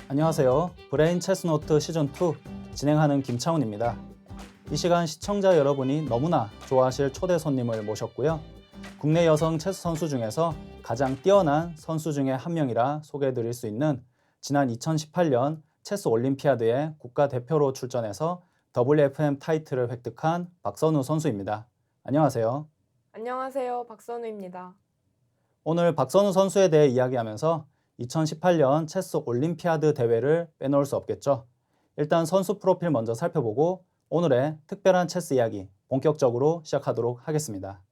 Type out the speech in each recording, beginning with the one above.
안녕하세요. 브레인 체스노트 시즌2 진행하는 김차훈입니다. 이 시간 시청자 여러분이 너무나 좋아하실 초대 손님을 모셨고요. 국내 여성 체스 선수 중에서 가장 뛰어난 선수 중에 한 명이라 소개해드릴 수 있는 지난 2018년 체스 올림피아드에 국가대표로 출전해서 WFM 타이틀을 획득한 박선우 선수입니다. 안녕하세요. 안녕하세요. 박선우입니다. 오늘 박선우 선수에 대해 이야기하면서 2018년 체스 올림피아드 대회를 빼놓을 수 없겠죠. 일단 선수 프로필 먼저 살펴보고 오늘의 특별한 체스 이야기 본격적으로 시작하도록 하겠습니다.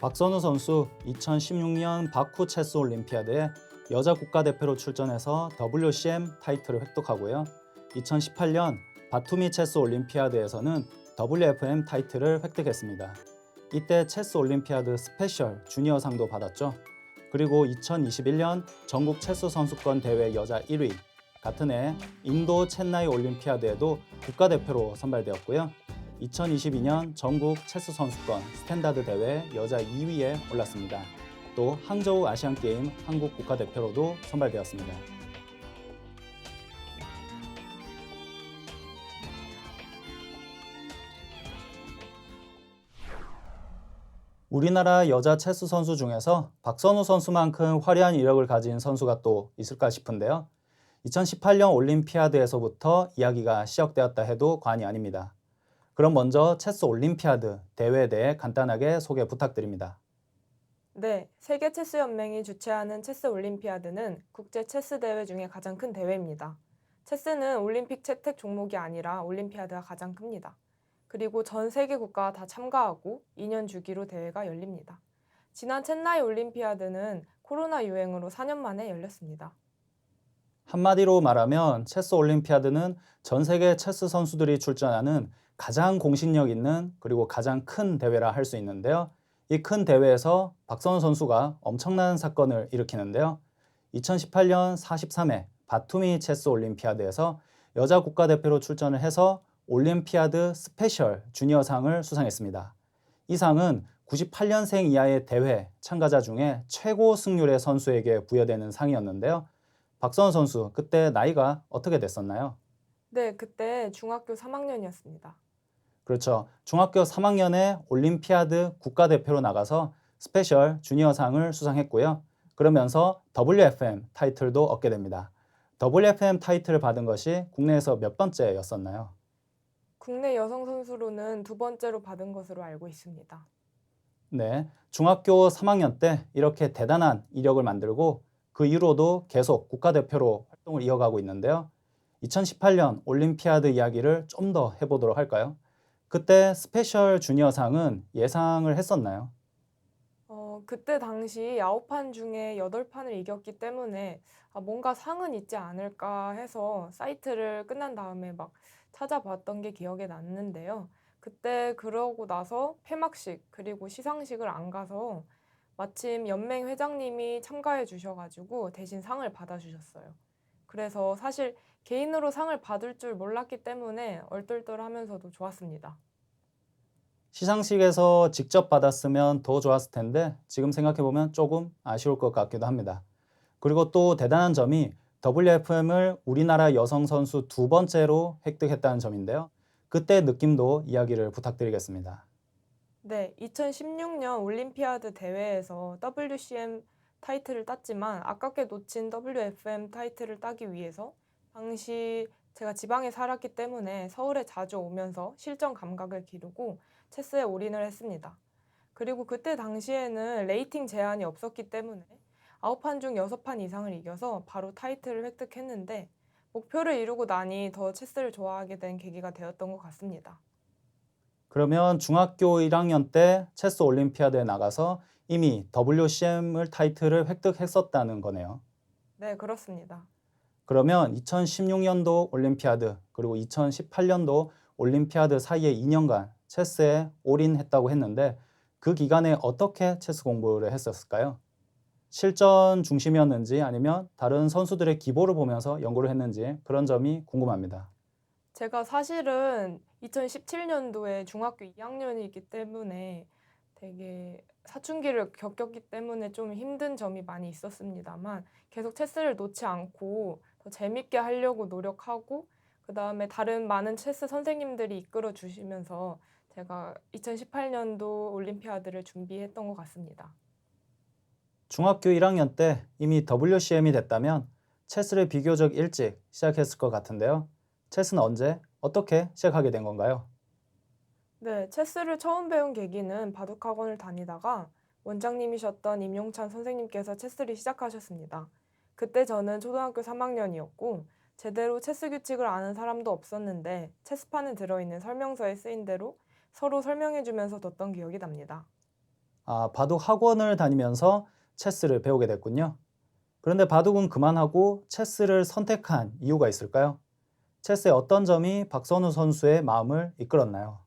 박선우 선수 2016년 바쿠 체스 올림피아드에 여자 국가대표로 출전해서 WCM 타이틀을 획득하고요. 2018년 바투미 체스 올림피아드에서는 WFM 타이틀을 획득했습니다. 이때 체스 올림피아드 스페셜 주니어상도 받았죠. 그리고 2021년 전국 체스 선수권 대회 여자 1위, 같은 해 인도 첸나이 올림피아드에도 국가대표로 선발되었고요. 2022년 전국 체스 선수권 스탠다드 대회 여자 2위에 올랐습니다. 또 항저우 아시안게임 한국 국가대표로도 선발되었습니다. 우리나라 여자 체스 선수 중에서 박선우 선수만큼 화려한 이력을 가진 선수가 또 있을까 싶은데요. 2018년 올림피아드에서부터 이야기가 시작되었다 해도 과언이 아닙니다. 그럼 먼저 체스 올림피아드 대회에 대해 간단하게 소개 부탁드립니다. 네, 세계 체스 연맹이 주최하는 체스 올림피아드는 국제 체스 대회 중에 가장 큰 대회입니다. 체스는 올림픽 채택 종목이 아니라 올림피아드가 가장 큽니다. 그리고 전 세계 국가가 다 참가하고 2년 주기로 대회가 열립니다. 지난 첸나이 올림피아드는 코로나 유행으로 4년 만에 열렸습니다. 한마디로 말하면 체스 올림피아드는 전 세계 체스 선수들이 출전하는 가장 공신력 있는 그리고 가장 큰 대회라 할 수 있는데요. 이 큰 대회에서 박선우 선수가 엄청난 사건을 일으키는데요. 2018년 43회 바투미 체스 올림피아드에서 여자 국가대표로 출전을 해서 올림피아드 스페셜 주니어상을 수상했습니다. 이 상은 98년생 이하의 대회 참가자 중에 최고 승률의 선수에게 부여되는 상이었는데요. 박선우 선수, 그때 나이가 어떻게 됐었나요? 네, 그때 중학교 3학년이었습니다. 그렇죠. 중학교 3학년에 올림피아드 국가대표로 나가서 스페셜 주니어상을 수상했고요. 그러면서 WFM 타이틀도 얻게 됩니다. WFM 타이틀을 받은 것이 국내에서 몇 번째였었나요? 국내 여성 선수로는 두 번째로 받은 것으로 알고 있습니다. 네, 중학교 3학년 때 이렇게 대단한 이력을 만들고 그 이후로도 계속 국가대표로 활동을 이어가고 있는데요. 2018년 올림피아드 이야기를 좀 더 해보도록 할까요? 그때 스페셜 주니어상은 예상을 했었나요? 그때 당시 9판 중에 8판을 이겼기 때문에 뭔가 상은 있지 않을까 해서 사이트를 끝난 다음에 막 찾아봤던 게 기억에 났는데요. 그때 그러고 나서 폐막식 그리고 시상식을 안 가서 마침 연맹 회장님이 참가해 주셔가지고 대신 상을 받아주셨어요. 그래서 사실 개인으로 상을 받을 줄 몰랐기 때문에 얼떨떨하면서도 좋았습니다. 시상식에서 직접 받았으면 더 좋았을 텐데 지금 생각해보면 조금 아쉬울 것 같기도 합니다. 그리고 또 대단한 점이 WFM을 우리나라 여성 선수 두 번째로 획득했다는 점인데요. 그때 느낌도 이야기를 부탁드리겠습니다. 네, 2016년 올림피아드 대회에서 WCM 타이틀을 땄지만 아깝게 놓친 WFM 타이틀을 따기 위해서 당시 제가 지방에 살았기 때문에 서울에 자주 오면서 실전 감각을 기르고 체스에 올인을 했습니다. 그리고 그때 당시에는 레이팅 제한이 없었기 때문에 9판 중 6판 이상을 이겨서 바로 타이틀을 획득했는데 목표를 이루고 나니 더 체스를 좋아하게 된 계기가 되었던 것 같습니다. 그러면 중학교 1학년 때 체스 올림피아드에 나가서 이미 WCM을 타이틀을 획득했었다는 거네요. 네, 그렇습니다. 그러면 2016년도 올림피아드 그리고 2018년도 올림피아드 사이에 2년간 체스에 올인했다고 했는데 그 기간에 어떻게 체스 공부를 했었을까요? 실전 중심이었는지 아니면 다른 선수들의 기보를 보면서 연구를 했는지 그런 점이 궁금합니다. 제가 사실은 2017년도에 중학교 2학년이기 때문에 되게 사춘기를 겪었기 때문에 좀 힘든 점이 많이 있었습니다만 계속 체스를 놓지 않고 더 재밌게 하려고 노력하고 그다음에 다른 많은 체스 선생님들이 이끌어 주시면서 제가 2018년도 올림피아드를 준비했던 것 같습니다. 중학교 1학년 때 이미 WCM이 됐다면 체스를 비교적 일찍 시작했을 것 같은데요. 체스는 언제, 어떻게 시작하게 된 건가요? 네, 체스를 처음 배운 계기는 바둑학원을 다니다가 원장님이셨던 임용찬 선생님께서 체스를 시작하셨습니다. 그때 저는 초등학교 3학년이었고 제대로 체스 규칙을 아는 사람도 없었는데 체스판에 들어있는 설명서에 쓰인 대로 서로 설명해주면서 뒀던 기억이 납니다. 아, 바둑 학원을 다니면서 체스를 배우게 됐군요. 그런데 바둑은 그만하고 체스를 선택한 이유가 있을까요? 체스의 어떤 점이 박선우 선수의 마음을 이끌었나요?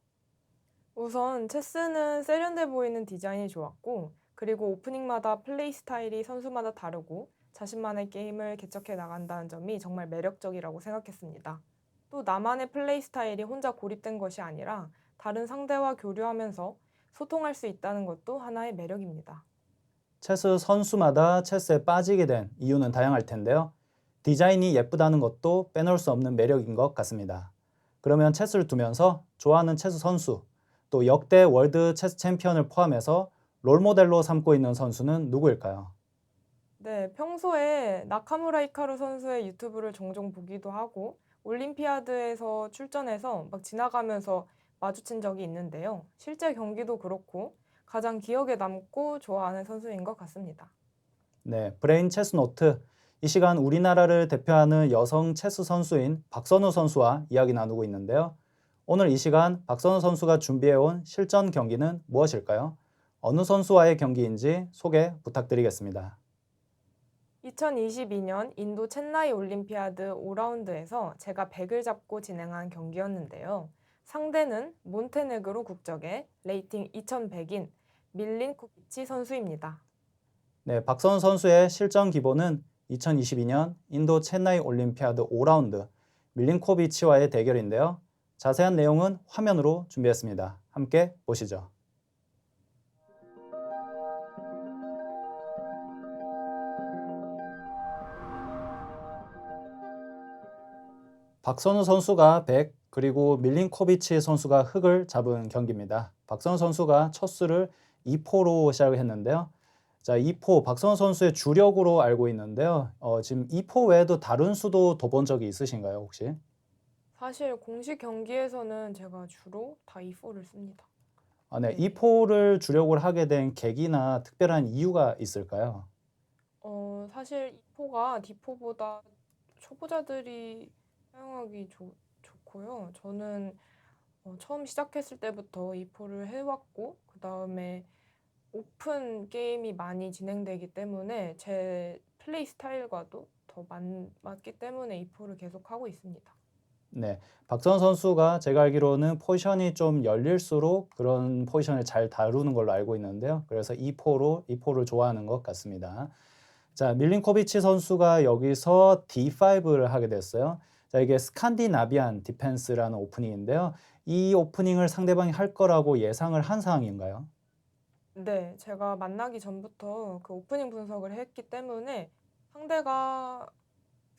우선 체스는 세련돼 보이는 디자인이 좋았고, 그리고 오프닝마다 플레이 스타일이 선수마다 다르고 자신만의 게임을 개척해 나간다는 점이 정말 매력적이라고 생각했습니다. 또 나만의 플레이 스타일이 혼자 고립된 것이 아니라 다른 상대와 교류하면서 소통할 수 있다는 것도 하나의 매력입니다. 체스 선수마다 체스에 빠지게 된 이유는 다양할 텐데요. 디자인이 예쁘다는 것도 빼놓을 수 없는 매력인 것 같습니다. 그러면 체스를 두면서 좋아하는 체스 선수, 또 역대 월드 체스 챔피언을 포함해서 롤모델로 삼고 있는 선수는 누구일까요? 네, 평소에 나카무라 히카루 선수의 유튜브를 종종 보기도 하고 올림피아드에서 출전해서 막 지나가면서 마주친 적이 있는데요. 실제 경기도 그렇고 가장 기억에 남고 좋아하는 선수인 것 같습니다. 네, 브레인 체스 노트. 이 시간 우리나라를 대표하는 여성 체스 선수인 박선우 선수와 이야기 나누고 있는데요. 오늘 이 시간 박선우 선수가 준비해온 실전 경기는 무엇일까요? 어느 선수와의 경기인지 소개 부탁드리겠습니다. 2022년 인도 첸나이 올림피아드 5라운드에서 제가 백을 잡고 진행한 경기였는데요. 상대는 몬테네그로 국적의 레이팅 2100인 밀린코비치 선수입니다. 네, 박선우 선수의 실전 기본은 2022년 인도 첸나이 올림피아드 5라운드 밀린코비치와의 대결인데요. 자세한 내용은 화면으로 준비했습니다. 함께 보시죠. 박선우 선수가 100, 그리고 밀린코비치 선수가 흑을 잡은 경기입니다. 박선우 선수가 첫 수를 2포로 시작을 했는데요. 자, 2포 박선우 선수의 주력으로 알고 있는데요. 지금 2포 외에도 다른 수도 둬본 적이 있으신가요, 혹시? 사실 공식 경기에서는 제가 주로 다 E4를 씁니다. 아, 네. 네. 2포를 주력으로 하게 된 계기나 특별한 이유가 있을까요? 사실 E4가 D4보다 초보자들이 사용하기 좋고요. 저는 처음 시작했을 때부터 E4를 해왔고, 그 다음에 오픈 게임이 많이 진행되기 때문에 제 플레이 스타일과도 더 맞기 때문에 E4를 계속 하고 있습니다. 네, 박선 선수가 제가 알기로는 포지션이 좀 열릴수록 그런 포지션을 잘 다루는 걸로 알고 있는데요. 그래서 2포를 좋아하는 것 같습니다. 자, 밀린코비치 선수가 여기서 D5를 하게 됐어요. 자, 이게 스칸디나비안 디펜스라는 오프닝인데요. 이 오프닝을 상대방이 할 거라고 예상을 한 상황인가요? 네, 제가 만나기 전부터 그 오프닝 분석을 했기 때문에 상대가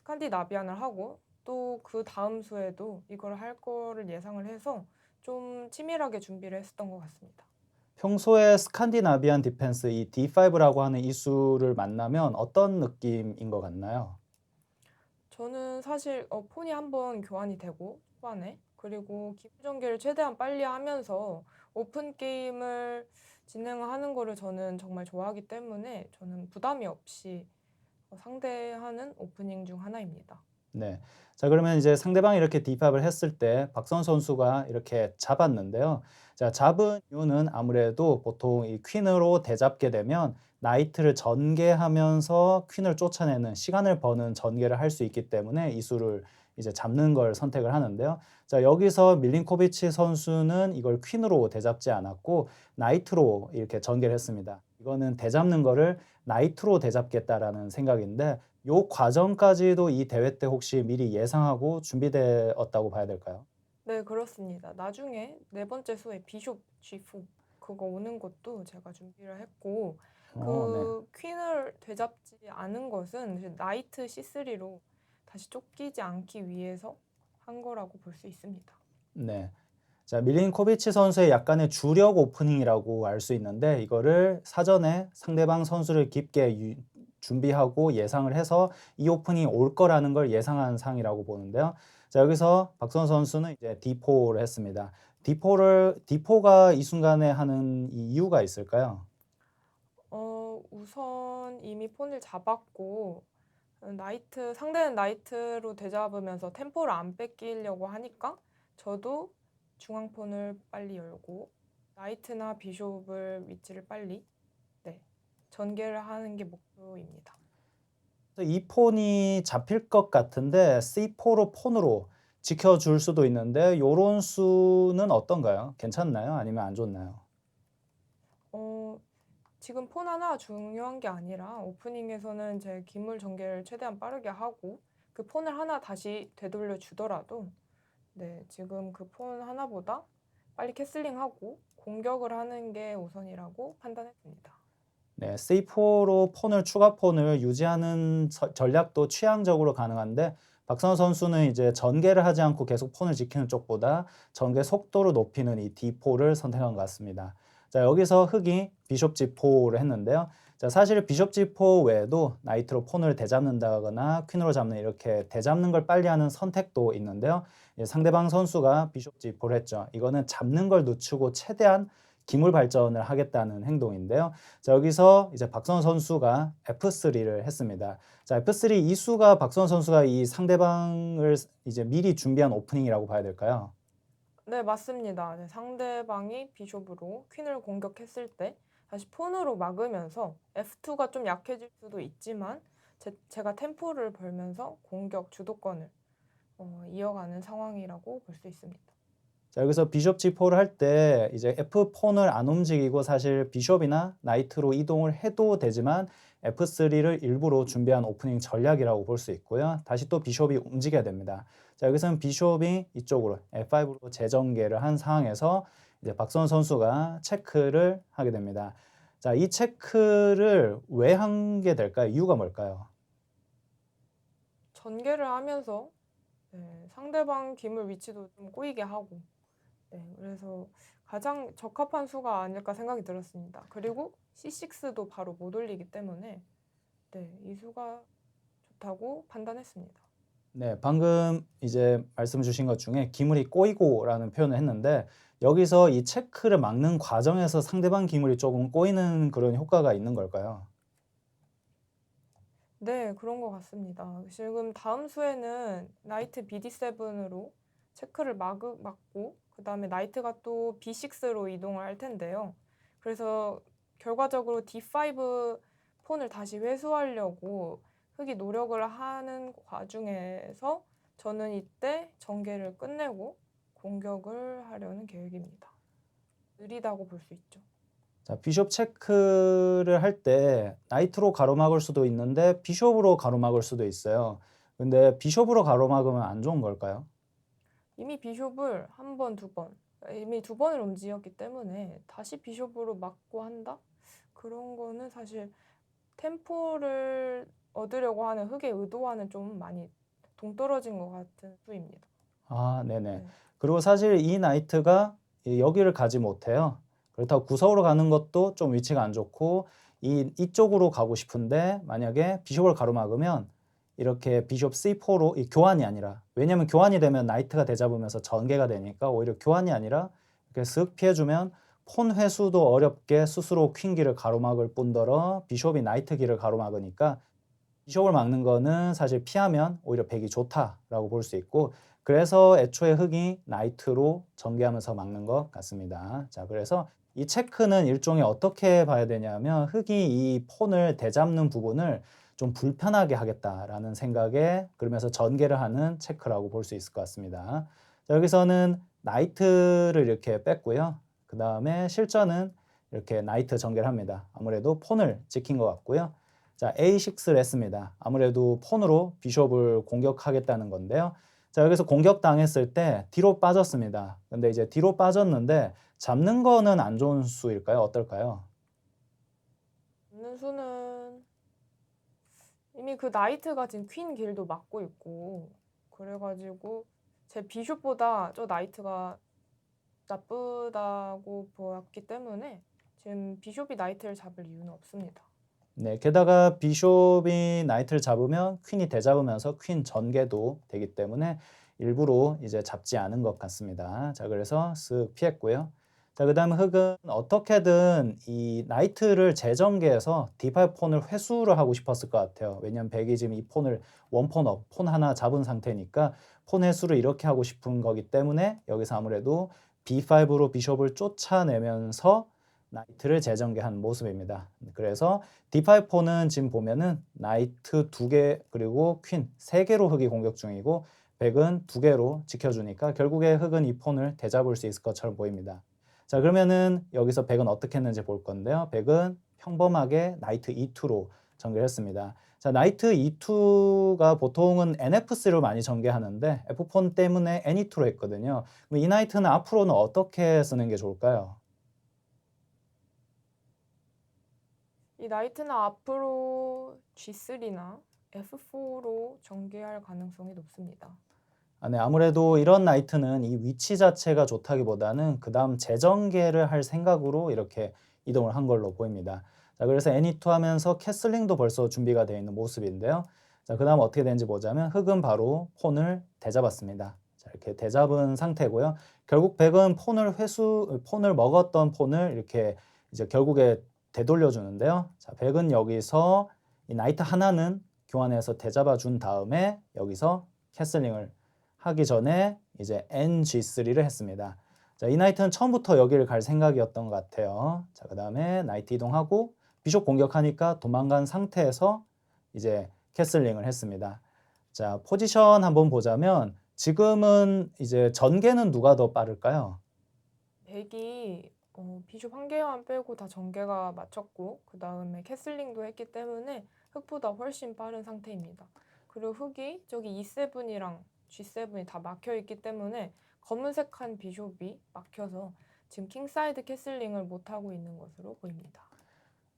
스칸디나비안을 하고 또 그 다음 수에도 이걸 할 거를 예상을 해서 좀 치밀하게 준비를 했었던 것 같습니다. 평소에 스칸디나비안 디펜스 이 D5라고 하는 이 수를 만나면 어떤 느낌인 것 같나요? 저는 사실 폰이 한번 교환이 되고 초반에 그리고 기본 전개를 최대한 빨리 하면서 오픈 게임을 진행하는 거를 저는 정말 좋아하기 때문에 저는 부담이 없이 상대하는 오프닝 중 하나입니다. 네. 자, 그러면 이제 상대방이 이렇게 디팝을 했을 때 박선 선수가 이렇게 잡았는데요. 자, 잡은 이유는 아무래도 보통 이 퀸으로 대잡게 되면 나이트를 전개하면서 퀸을 쫓아내는 시간을 버는 전개를 할 수 있기 때문에 이 수를 이제 잡는 걸 선택을 하는데요. 자, 여기서 밀린코비치 선수는 이걸 퀸으로 대잡지 않았고 나이트로 이렇게 전개를 했습니다. 이거는 대잡는 거를 나이트로 대잡겠다라는 생각인데 요 과정까지도 이 대회 때 혹시 미리 예상하고 준비되었다고 봐야 될까요? 네, 그렇습니다. 나중에 네 번째 수에 비숍 G4 그거 오는 것도 제가 준비를 했고 네. 그 퀸을 되잡지 않은 것은 이제 나이트 C3로 다시 쫓기지 않기 위해서 한 거라고 볼 수 있습니다. 네. 자, 밀린코비치 선수의 약간의 주력 오프닝이라고 알 수 있는데 이거를 사전에 상대방 선수를 깊게 준비하고 예상을 해서 이 오프닝이 올 거라는 걸 예상한 상이라고 보는데요. 자, 여기서 박선 선수는 이제 D4를 했습니다. D4가 이 순간에 하는 이 이유가 있을까요? 우선 이미 폰을 잡았고 상대는 나이트로 되잡으면서 템포를 안 뺏기려고 하니까 저도 중앙폰을 빨리 열고 나이트나 비숍을 위치를 빨리 전개를 하는 게 목표입니다. 이 폰이 잡힐 것 같은데 C4로 폰으로 지켜줄 수도 있는데 이런 수는 어떤가요? 괜찮나요? 아니면 안 좋나요? 지금 폰 하나 중요한 게 아니라 오프닝에서는 제 기물 전개를 최대한 빠르게 하고 그 폰을 하나 다시 되돌려 주더라도 지금 그 폰 하나보다 빨리 캐슬링하고 공격을 하는 게 우선이라고 판단했습니다. 네, C4로 추가 폰을 유지하는 전략도 취향적으로 가능한데 박선호 선수는 이제 전개를 하지 않고 계속 폰을 지키는 쪽보다 전개 속도를 높이는 이 D4를 선택한 것 같습니다. 자, 여기서 흑이 비숍 G4를 했는데요. 자, 사실 비숍 G4 외에도 나이트로 폰을 대잡는다거나 퀸으로 잡는 이렇게 대잡는 걸 빨리 하는 선택도 있는데요. 상대방 선수가 비숍 G4를 했죠. 이거는 잡는 걸 늦추고 최대한 기물 발전을 하겠다는 행동인데요. 자, 여기서 이제 박선 선수가 F3를 했습니다. 자, F3 이 수가 박선 선수가 이 상대방을 이제 미리 준비한 오프닝이라고 봐야 될까요? 네, 맞습니다. 상대방이 비숍으로 퀸을 공격했을 때 다시 폰으로 막으면서 F2가 좀 약해질 수도 있지만 제가 템포를 벌면서 공격 주도권을 이어가는 상황이라고 볼 수 있습니다. 자, 여기서 비숍 G4를 할 때 이제 F4를 안 움직이고 사실 비숍이나 나이트로 이동을 해도 되지만 F3를 일부러 준비한 오프닝 전략이라고 볼 수 있고요. 다시 또 비숍이 움직여야 됩니다. 자, 여기서는 비숍이 이쪽으로 F5로 재전개를 한 상황에서 이제 박선 선수가 체크를 하게 됩니다. 자, 이 체크를 왜 한 게 될까요? 이유가 뭘까요? 전개를 하면서 상대방 기물 위치도 좀 꼬이게 하고 그래서 가장 적합한 수가 아닐까 생각이 들었습니다. 그리고 C6도 바로 못 올리기 때문에 이 수가 좋다고 판단했습니다. 네, 방금 이제 말씀 주신 것 중에 기물이 꼬이고라는 표현을 했는데 여기서 이 체크를 막는 과정에서 상대방 기물이 조금 꼬이는 그런 효과가 있는 걸까요? 네, 그런 것 같습니다. 지금 다음 수에는 나이트 BD7으로 체크를 막고 그다음에 나이트가 또 B6로 이동을 할 텐데요. 그래서 결과적으로 D5 폰을 다시 회수하려고 흑이 노력을 하는 와중에서 저는 이때 전개를 끝내고 공격을 하려는 계획입니다. 느리다고 볼 수 있죠. 자, 비숍 체크를 할 때 나이트로 가로막을 수도 있는데 비숍으로 가로막을 수도 있어요. 근데 비숍으로 가로막으면 안 좋은 걸까요? 이미 비숍을 한 번, 두 번, 이미 두 번을 움직였기 때문에 다시 비숍으로 막고 한다? 그런 거는 사실 템포를 얻으려고 하는 흑의 의도와는 좀 많이 동떨어진 것 같은 수입니다. 아, 네네. 네. 그리고 사실 이 나이트가 여기를 가지 못해요. 그렇다고 구석으로 가는 것도 좀 위치가 안 좋고 이쪽으로 가고 싶은데 만약에 비숍을 가로막으면 이렇게 비숍 C4로 이 교환이 아니라 왜냐면 교환이 되면 나이트가 대잡으면서 전개가 되니까 오히려 교환이 아니라 이렇게 쓱 피해주면 폰 회수도 어렵게 스스로 퀸 길을 가로막을 뿐더러 비숍이 나이트 길을 가로막으니까 비숍을 막는 거는 사실 피하면 오히려 백이 좋다라고 볼 수 있고 그래서 애초에 흑이 나이트로 전개하면서 막는 것 같습니다. 자, 그래서 이 체크는 일종의 어떻게 봐야 되냐면 흑이 이 폰을 되잡는 부분을 좀 불편하게 하겠다라는 생각에 그러면서 전개를 하는 체크라고 볼 수 있을 것 같습니다. 자, 여기서는 나이트를 이렇게 뺐고요. 그 다음에 실전은 이렇게 나이트 전개를 합니다. 아무래도 폰을 지킨 것 같고요. 자, A6를 했습니다. 아무래도 폰으로 비숍을 공격하겠다는 건데요. 자, 여기서 공격당했을 때 뒤로 빠졌습니다. 근데 이제 뒤로 빠졌는데 잡는 거는 안 좋은 수일까요? 어떨까요? 있는 수는 이미 그 나이트가 지금 퀸 길도 막고 있고 그래가지고 제 비숍보다 저 나이트가 나쁘다고 보았기 때문에 지금 비숍이 나이트를 잡을 이유는 없습니다. 네, 게다가 비숍이 나이트를 잡으면 퀸이 되잡으면서 퀸 전개도 되기 때문에 일부러 이제 잡지 않은 것 같습니다. 자, 그래서 쓱 피했고요. 자, 그다음 흑은 어떻게든 이 나이트를 재전개해서 D8 폰을 회수를 하고 싶었을 것 같아요. 왜냐면 백이 지금 이 폰을 원폰 업, 폰 하나 잡은 상태니까 폰 회수를 이렇게 하고 싶은 거기 때문에 여기서 아무래도 B5로 비숍을 쫓아내면서 나이트를 재전개한 모습입니다. 그래서 D5폰은 지금 보면은 나이트 2개 그리고 퀸 3개로 흑이 공격 중이고 백은 2개로 지켜주니까 결국에 흑은 이 폰을 되잡을 수 있을 것처럼 보입니다. 자, 그러면은 여기서 백은 어떻게 했는지 볼 건데요. 백은 평범하게 나이트 E2로 전개했습니다. 자, 나이트 E2가 보통은 NF3로 많이 전개하는데 F폰 때문에 NE2로 했거든요. 그럼 이 나이트는 앞으로는 어떻게 쓰는 게 좋을까요? 이 나이트는 앞으로 G3나 F4로 전개할 가능성이 높습니다. 네, 아무래도 이런 나이트는 이 위치 자체가 좋다기보다는 그 다음 재전개를 할 생각으로 이렇게 이동을 한 걸로 보입니다. 자, 그래서 애니투 하면서 캐슬링도 벌써 준비가 되어 있는 모습인데요. 자, 그 다음 어떻게 되는지 보자면 흑은 바로 폰을 되잡았습니다. 자, 이렇게 되잡은 상태고요. 결국 백은 폰을 먹었던 폰을 이렇게 이제 결국에 되돌려 주는데요. 자, 백은 여기서 이 나이트 하나는 교환해서 되잡아 준 다음에 여기서 캐슬링을 하기 전에 이제 NG3를 했습니다. 자, 이 나이트는 처음부터 여기를 갈 생각이었던 것 같아요. 자, 그 다음에 나이트 이동하고 비숍 공격하니까 도망간 상태에서 이제 캐슬링을 했습니다. 자, 포지션 한번 보자면 지금은 이제 전개는 누가 더 빠를까요? 백이 비숍 한 개만 빼고 다 전개가 마쳤고 그 다음에 캐슬링도 했기 때문에 흑보다 훨씬 빠른 상태입니다. 그리고 흑이 저기 E7이랑 G7이 다 막혀 있기 때문에 검은색한 비숍이 막혀서 지금 킹사이드 캐슬링을 못하고 있는 것으로 보입니다.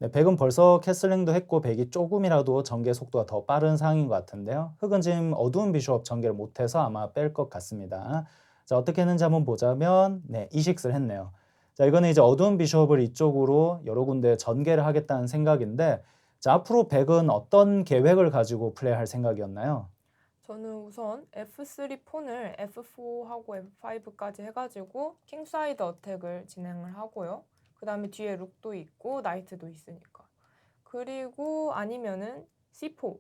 네, 백은 벌써 캐슬링도 했고 백이 조금이라도 전개 속도가 더 빠른 상황인 것 같은데요. 흑은 지금 어두운 비숍 전개를 못해서 아마 뺄 것 같습니다. 자, 어떻게 했는지 한번 보자면 네, 이식스를 했네요. 자, 이거는 이제 어두운 비숍을 이쪽으로 여러 군데 전개를 하겠다는 생각인데 자, 앞으로 백은 어떤 계획을 가지고 플레이할 생각이었나요? 저는 우선 F3 폰을 F4하고 F5까지 해가지고 킹사이드 어택을 진행을 하고요. 그 다음에 뒤에 룩도 있고 나이트도 있으니까. 그리고 아니면은 C4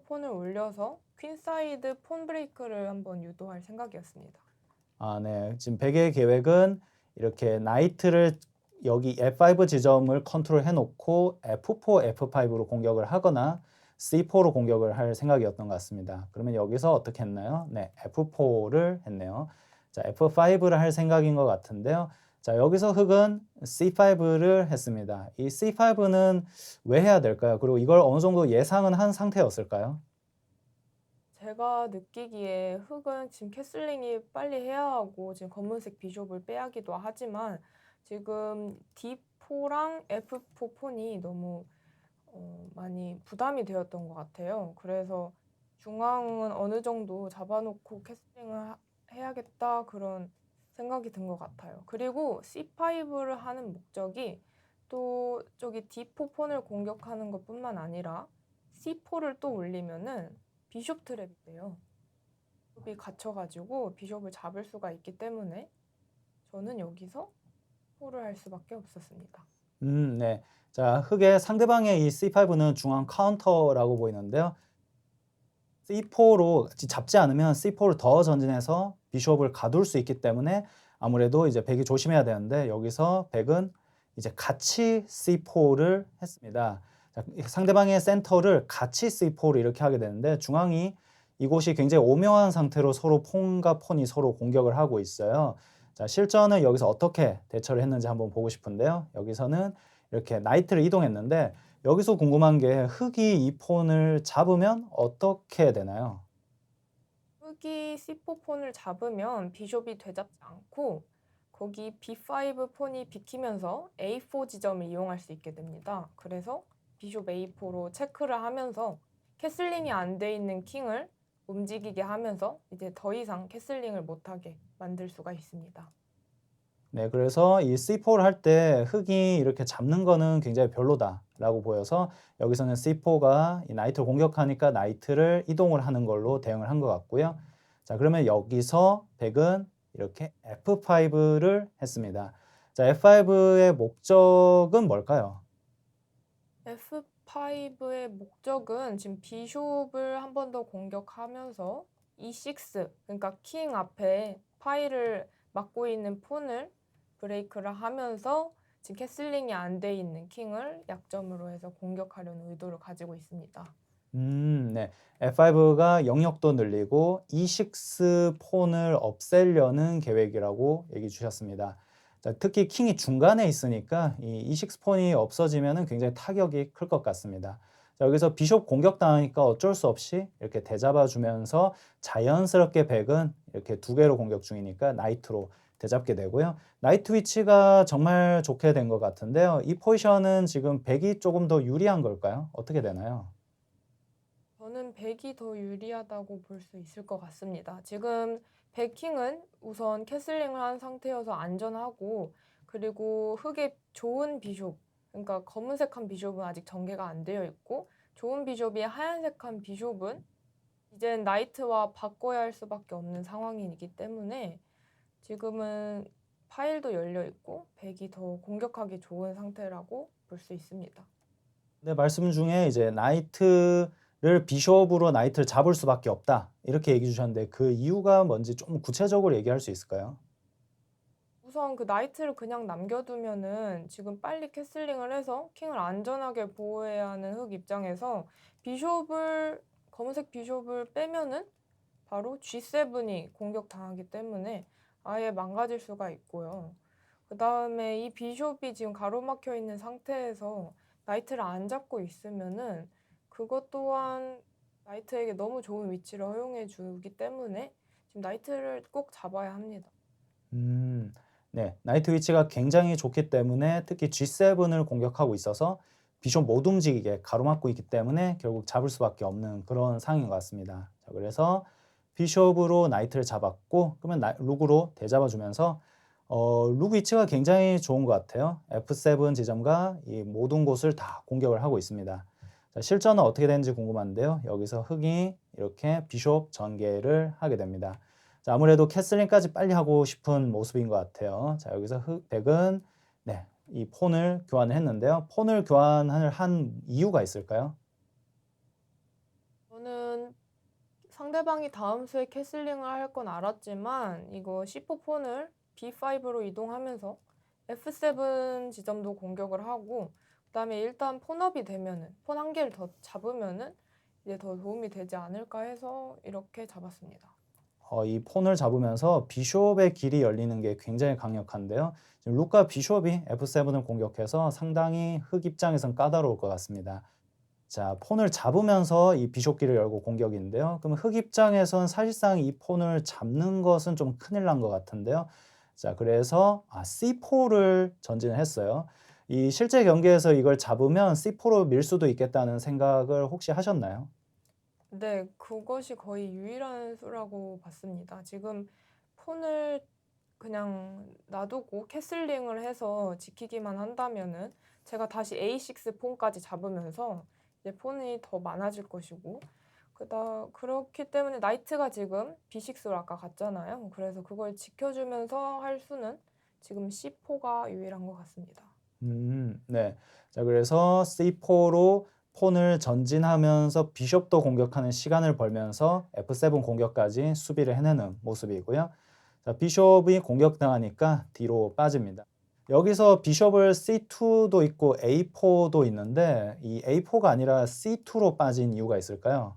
폰을 올려서 퀸사이드 폰 브레이크를 한번 유도할 생각이었습니다. 네. 지금 백의 계획은 이렇게 나이트를 여기 F5 지점을 컨트롤 해놓고 F4, F5로 공격을 하거나 C4로 공격을 할 생각이었던 것 같습니다. 그러면 여기서 어떻게 했나요? 네, F4를 했네요. 자, F5를 할 생각인 것 같은데요. 자, 여기서 흑은 C5를 했습니다. 이 C5는 왜 해야 될까요? 그리고 이걸 어느 정도 예상은 한 상태였을까요? 제가 느끼기에 흑은 지금 캐슬링이 빨리 해야 하고 지금 검은색 비숍을 빼야기도 하지만 지금 D4랑 F4 폰이 너무 많이 부담이 되었던 것 같아요. 그래서 중앙은 어느 정도 잡아놓고 캐스팅을 해야겠다 그런 생각이 든 것 같아요. 그리고 C5를 하는 목적이 또 저기 D4 폰을 공격하는 것뿐만 아니라 C4를 또 올리면은 비숍 트랩이에요. 비숍이 갇혀가지고 비숍을 잡을 수가 있기 때문에 저는 여기서 포를 할 수밖에 없었습니다. 네. 자, 흑의 상대방의 이 C5는 중앙 카운터라고 보이는데요. C4로 잡지 않으면 C4를 더 전진해서 비숍을 가둘 수 있기 때문에 아무래도 이제 백이 조심해야 되는데 여기서 백은 이제 같이 C4를 했습니다. 자, 상대방의 센터를 같이 C4로 이렇게 하게 되는데 중앙이 이곳이 굉장히 오묘한 상태로 서로 폰과 폰이 서로 공격을 하고 있어요. 자, 실전은 여기서 어떻게 대처를 했는지 한번 보고 싶은데요. 여기서는 이렇게 나이트를 이동했는데 여기서 궁금한 게 흑이 이 폰을 잡으면 어떻게 되나요? 흑이 C4 폰을 잡으면 비숍이 되잡지 않고 거기 B5 폰이 비키면서 A4 지점을 이용할 수 있게 됩니다. 그래서 비숍 A4로 체크를 하면서 캐슬링이 안 돼 있는 킹을 움직이게 하면서 이제 더 이상 캐슬링을 못하게 만들 수가 있습니다. 네, 그래서 이 C4를 할 때 흑이 이렇게 잡는 거는 굉장히 별로다라고 보여서 여기서는 C4가 이 나이트를 공격하니까 나이트를 이동을 하는 걸로 대응을 한 것 같고요. 자, 그러면 여기서 백은 이렇게 F5를 했습니다. 자, F5의 목적은 뭘까요? F5의 목적은 지금 비숍을 한 번 더 공격하면서 E6, 그러니까 킹 앞에 파일을 막고 있는 폰을 브레이크를 하면서 지금 캐슬링이 안 돼 있는 킹을 약점으로 해서 공격하려는 의도를 가지고 있습니다. 네. F5가 영역도 늘리고 E6 폰을 없애려는 계획이라고 얘기 주셨습니다. 자, 특히 킹이 중간에 있으니까 이 E6 폰이 없어지면 굉장히 타격이 클 것 같습니다. 자, 여기서 비숍 공격당하니까 어쩔 수 없이 이렇게 대잡아 주면서 자연스럽게 백은 이렇게 두 개로 공격 중이니까 나이트로 대잡게 되고요. 나이트 위치가 정말 좋게 된 것 같은데요. 이 포지션은 지금 백이 조금 더 유리한 걸까요? 어떻게 되나요? 저는 백이 더 유리하다고 볼 수 있을 것 같습니다. 지금 백킹은 우선 캐슬링을 한 상태여서 안전하고 그리고 흑의 좋은 비숍, 그러니까 검은색한 비숍은 아직 전개가 안 되어 있고 좋은 비숍이 하얀색한 비숍은 이젠 나이트와 바꿔야 할 수밖에 없는 상황이기 때문에 지금은 파일도 열려 있고 백이 더 공격하기 좋은 상태라고 볼 수 있습니다. 네, 말씀 중에 이제 나이트를 비숍으로 나이트를 잡을 수밖에 없다. 이렇게 얘기해 주셨는데 그 이유가 뭔지 좀 구체적으로 얘기할 수 있을까요? 우선 그 나이트를 그냥 남겨두면은 지금 빨리 캐슬링을 해서 킹을 안전하게 보호해야 하는 흑 입장에서 비숍을 검은색 비숍을 빼면은 바로 G7이 공격당하기 때문에 아예 망가질 수가 있고요. 그 다음에 이 비숍이 지금 가로막혀 있는 상태에서 나이트를 안 잡고 있으면은 그것 또한 나이트에게 너무 좋은 위치를 허용해 주기 때문에 지금 나이트를 꼭 잡아야 합니다. 음, 네, 나이트 위치가 굉장히 좋기 때문에 특히 G7을 공격하고 있어서 비숍 못 움직이게 가로막고 있기 때문에 결국 잡을 수밖에 없는 그런 상황인 것 같습니다. 자, 그래서 비숍으로 나이트를 잡았고 그러면 룩으로 되잡아 주면서 룩 위치가 굉장히 좋은 것 같아요. F7 지점과 이 모든 곳을 다 공격을 하고 있습니다. 자, 실전은 어떻게 되는지 궁금한데요. 여기서 흑이 이렇게 비숍 전개를 하게 됩니다. 자, 아무래도 캐슬링까지 빨리 하고 싶은 모습인 것 같아요. 자, 여기서 백은 네, 이 폰을 교환을 했는데요. 폰을 교환을 한 이유가 있을까요? 저는 상대방이 다음 수에 캐슬링을 할 건 알았지만 이거 C4 폰을 B5로 이동하면서 F7 지점도 공격을 하고 그다음에 일단 폰업이 되면은 폰 한 개를 더 잡으면은 이제 더 도움이 되지 않을까 해서 이렇게 잡았습니다. 이 폰을 잡으면서 비숍의 길이 열리는 게 굉장히 강력한데요. 지금 룩과 비숍이 F7을 공격해서 상당히 흑 입장에선 까다로울 것 같습니다. 자, 폰을 잡으면서 이 비숍 길을 열고 공격인데요. 그럼 흑 입장에선 사실상 이 폰을 잡는 것은 좀 큰일 난 것 같은데요. 자, 그래서 C4를 전진을 했어요. 이 실제 경기에서 이걸 잡으면 C4로 밀 수도 있겠다는 생각을 혹시 하셨나요? 네, 그것이 거의 유일한 수라고 봤습니다. 지금 폰을 그냥 놔두고 캐슬링을 해서 지키기만 한다면은 제가 다시 A6 폰까지 잡으면서 이제 폰이 더 많아질 것이고 그렇기 때문에 나이트가 지금 B6로 아까 갔잖아요. 그래서 그걸 지켜주면서 할 수는 지금 C4가 유일한 것 같습니다. 네. 자, 그래서 C4로 폰을 전진하면서 비숍도 공격하는 시간을 벌면서 F7 공격까지 수비를 해내는 모습이고요. 자, 비숍이 공격당하니까 뒤로 빠집니다. 여기서 비숍을 C2도 있고 A4도 있는데 이 A4가 아니라 C2로 빠진 이유가 있을까요?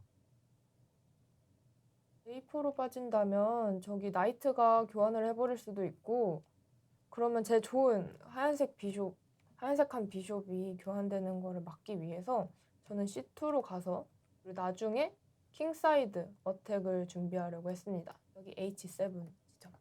A4로 빠진다면 저기 나이트가 교환을 해버릴 수도 있고 그러면 제 좋은 하얀색한 비숍이 교환되는 거를 막기 위해서 저는 C2로 가서 나중에 킹사이드 어택을 준비하려고 했습니다. 여기 H7 지점.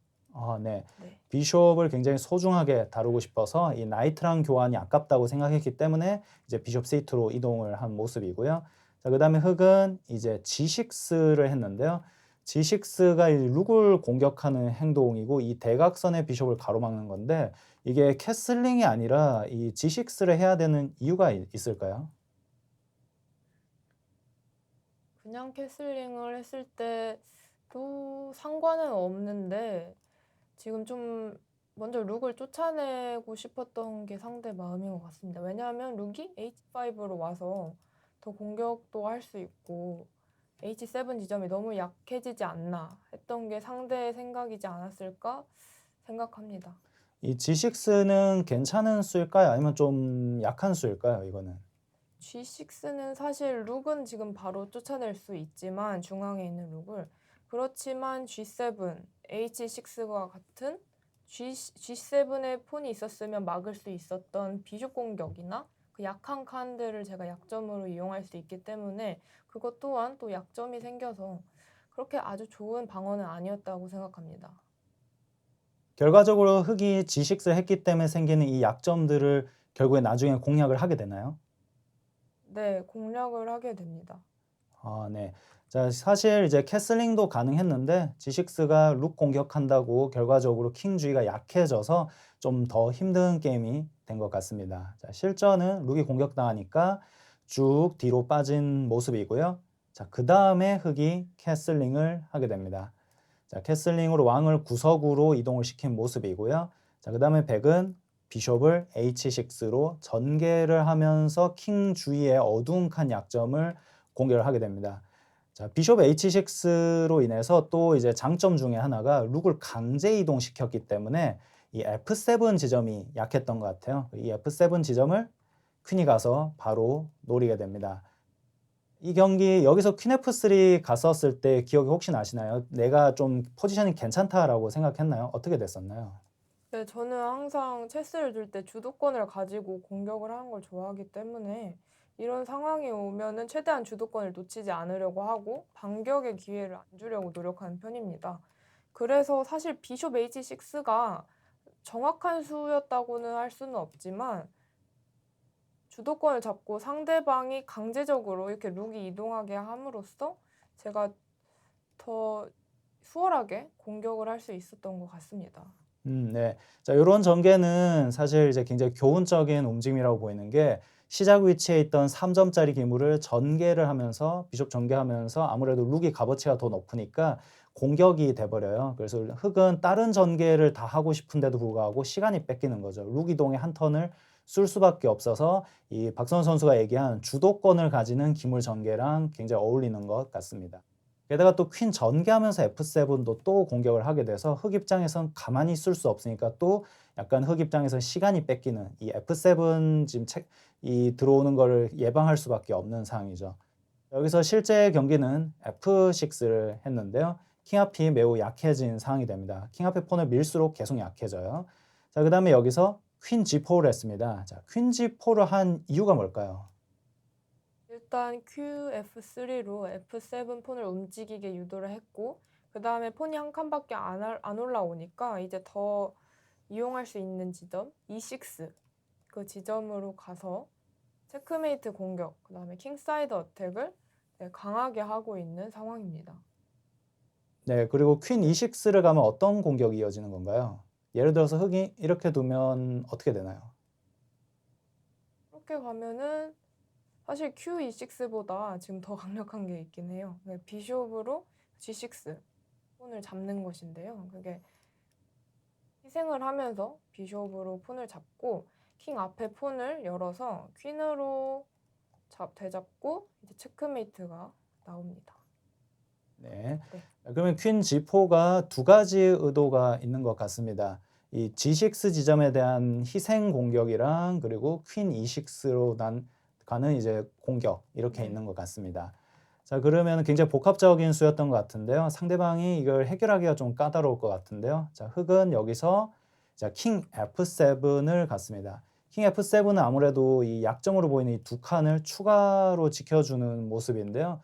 네. 네. 비숍을 굉장히 소중하게 다루고 싶어서 이 나이트랑 교환이 아깝다고 생각했기 때문에 이제 비숍 C2로 이동을 한 모습이고요. 자, 그다음에 흑은 이제 G6를 했는데요. G6가 이 룩을 공격하는 행동이고 이 대각선의 비숍을 가로막는 건데 이게 캐슬링이 아니라 이 G6를 해야 되는 이유가 있을까요? 그냥 캐슬링을 했을 때도 상관은 없는데 지금 좀 먼저 룩을 쫓아내고 싶었던 게 상대 마음인 것 같습니다. 왜냐하면 룩이 H5로 와서 더 공격도 할 수 있고 H7 지점이 너무 약해지지 않나 했던 게 상대의 생각이지 않았을까 생각합니다. 이 G6는 괜찮은 수일까요? 아니면 좀 약한 수일까요? 이거는. G6는 사실 룩은 지금 바로 쫓아낼 수 있지만 중앙에 있는 룩을 그렇지만 G7, H6과 같은 G7의 폰이 있었으면 막을 수 있었던 비숍 공격이나 그 약한 칸들을 제가 약점으로 이용할 수 있기 때문에 그것 또한 또 약점이 생겨서 그렇게 아주 좋은 방어는 아니었다고 생각합니다. 결과적으로 흑이 G6를 했기 때문에 생기는 이 약점들을 결국에 나중에 공략을 하게 되나요? 네, 공략을 하게 됩니다. 네. 자, 사실 이제 캐슬링도 가능했는데 G6가 룩 공격한다고 결과적으로 킹 주의가 약해져서 좀 더 힘든 게임이 된 것 같습니다. 자, 실전은 룩이 공격당하니까 쭉 뒤로 빠진 모습이고요. 자, 그 다음에 흑이 캐슬링을 하게 됩니다. 자, 캐슬링으로 왕을 구석으로 이동을 시킨 모습이고요. 자, 그 다음에 백은 비숍을 H6로 전개를 하면서 킹 주위의 어두운 칸 약점을 공격을 하게 됩니다. 자, 비숍 H6로 인해서 또 이제 장점 중에 하나가 룩을 강제 이동시켰기 때문에 이 F7 지점이 약했던 것 같아요. 이 F7 지점을 퀸이 가서 바로 노리게 됩니다. 이 경기 여기서 퀸 F3 갔었을 때 기억이 혹시 나시나요? 내가 좀 포지션이 괜찮다라고 생각했나요? 어떻게 됐었나요? 네, 저는 항상 체스를 둘 때 주도권을 가지고 공격을 하는 걸 좋아하기 때문에 이런 상황이 오면은 최대한 주도권을 놓치지 않으려고 하고 반격의 기회를 안 주려고 노력하는 편입니다. 그래서 사실 비숍 H6가 정확한 수였다고는 할 수는 없지만 주도권을 잡고 상대방이 강제적으로 이렇게 룩이 이동하게 함으로써 제가 더 수월하게 공격을 할 수 있었던 것 같습니다. 네. 자, 요런 전개는 사실 이제 굉장히 교훈적인 움직임이라고 보이는 게 시작 위치에 있던 3점짜리 기물을 전개를 하면서 비숍 전개하면서 아무래도 룩이 값어치가 더 높으니까 공격이 돼 버려요. 그래서 흑은 다른 전개를 다 하고 싶은데도 불구하고 시간이 뺏기는 거죠. 룩 이동의 한 턴을 쓸 수밖에 없어서 이 박선 선수가 얘기한 주도권을 가지는 기물 전개랑 굉장히 어울리는 것 같습니다. 게다가 또 퀸 전개하면서 F7도 또 공격을 하게 돼서 흑 입장에선 가만히 있을 수 없으니까 또 약간 흑 입장에서 시간이 뺏기는 이 F7 지금 이 들어오는 거를 예방할 수밖에 없는 상황이죠. 여기서 실제 경기는 F6를 했는데요. 킹 앞이 매우 약해진 상황이 됩니다. 킹 앞에 폰을 밀수록 계속 약해져요. 자, 그다음에 여기서 퀸 G4를 했습니다. 자, 퀸 G4를 한 이유가 뭘까요? 일단 QF3로 F7 폰을 움직이게 유도를 했고 그 다음에 폰이 한 칸밖에 안 올라오니까 이제 더 이용할 수 있는 지점 E6 그 지점으로 가서 체크메이트 공격 그 다음에 킹사이드 어택을 강하게 하고 있는 상황입니다. 네, 그리고 퀸 E6를 가면 어떤 공격이 이어지는 건가요? 예를 들어서 흑이 이렇게 두면 어떻게 되나요? 이렇게 가면은 사실 Q6보다 지금 더 강력한 게 있긴 해요. 비숍으로 G6 폰을 잡는 것인데요. 그게 희생을 하면서 비숍으로 폰을 잡고 킹 앞에 폰을 열어서 퀸으로 되잡고 이제 체크메이트가 나옵니다. 네. 네. 그러면 퀸 G4가 두 가지 의도가 있는 것 같습니다. 이 G6 지점에 대한 희생 공격이랑 그리고 퀸 E6로 가는 이제 공격 이렇게 네. 있는 것 같습니다. 자, 그러면 굉장히 복합적인 수였던 것 같은데요. 상대방이 이걸 해결하기가 좀 까다로울 것 같은데요. 자, 흑은 여기서 자, 킹 F7을 갔습니다. 킹 F7은 아무래도 이 약점으로 보이는 이 두 칸을 추가로 지켜주는 모습인데요.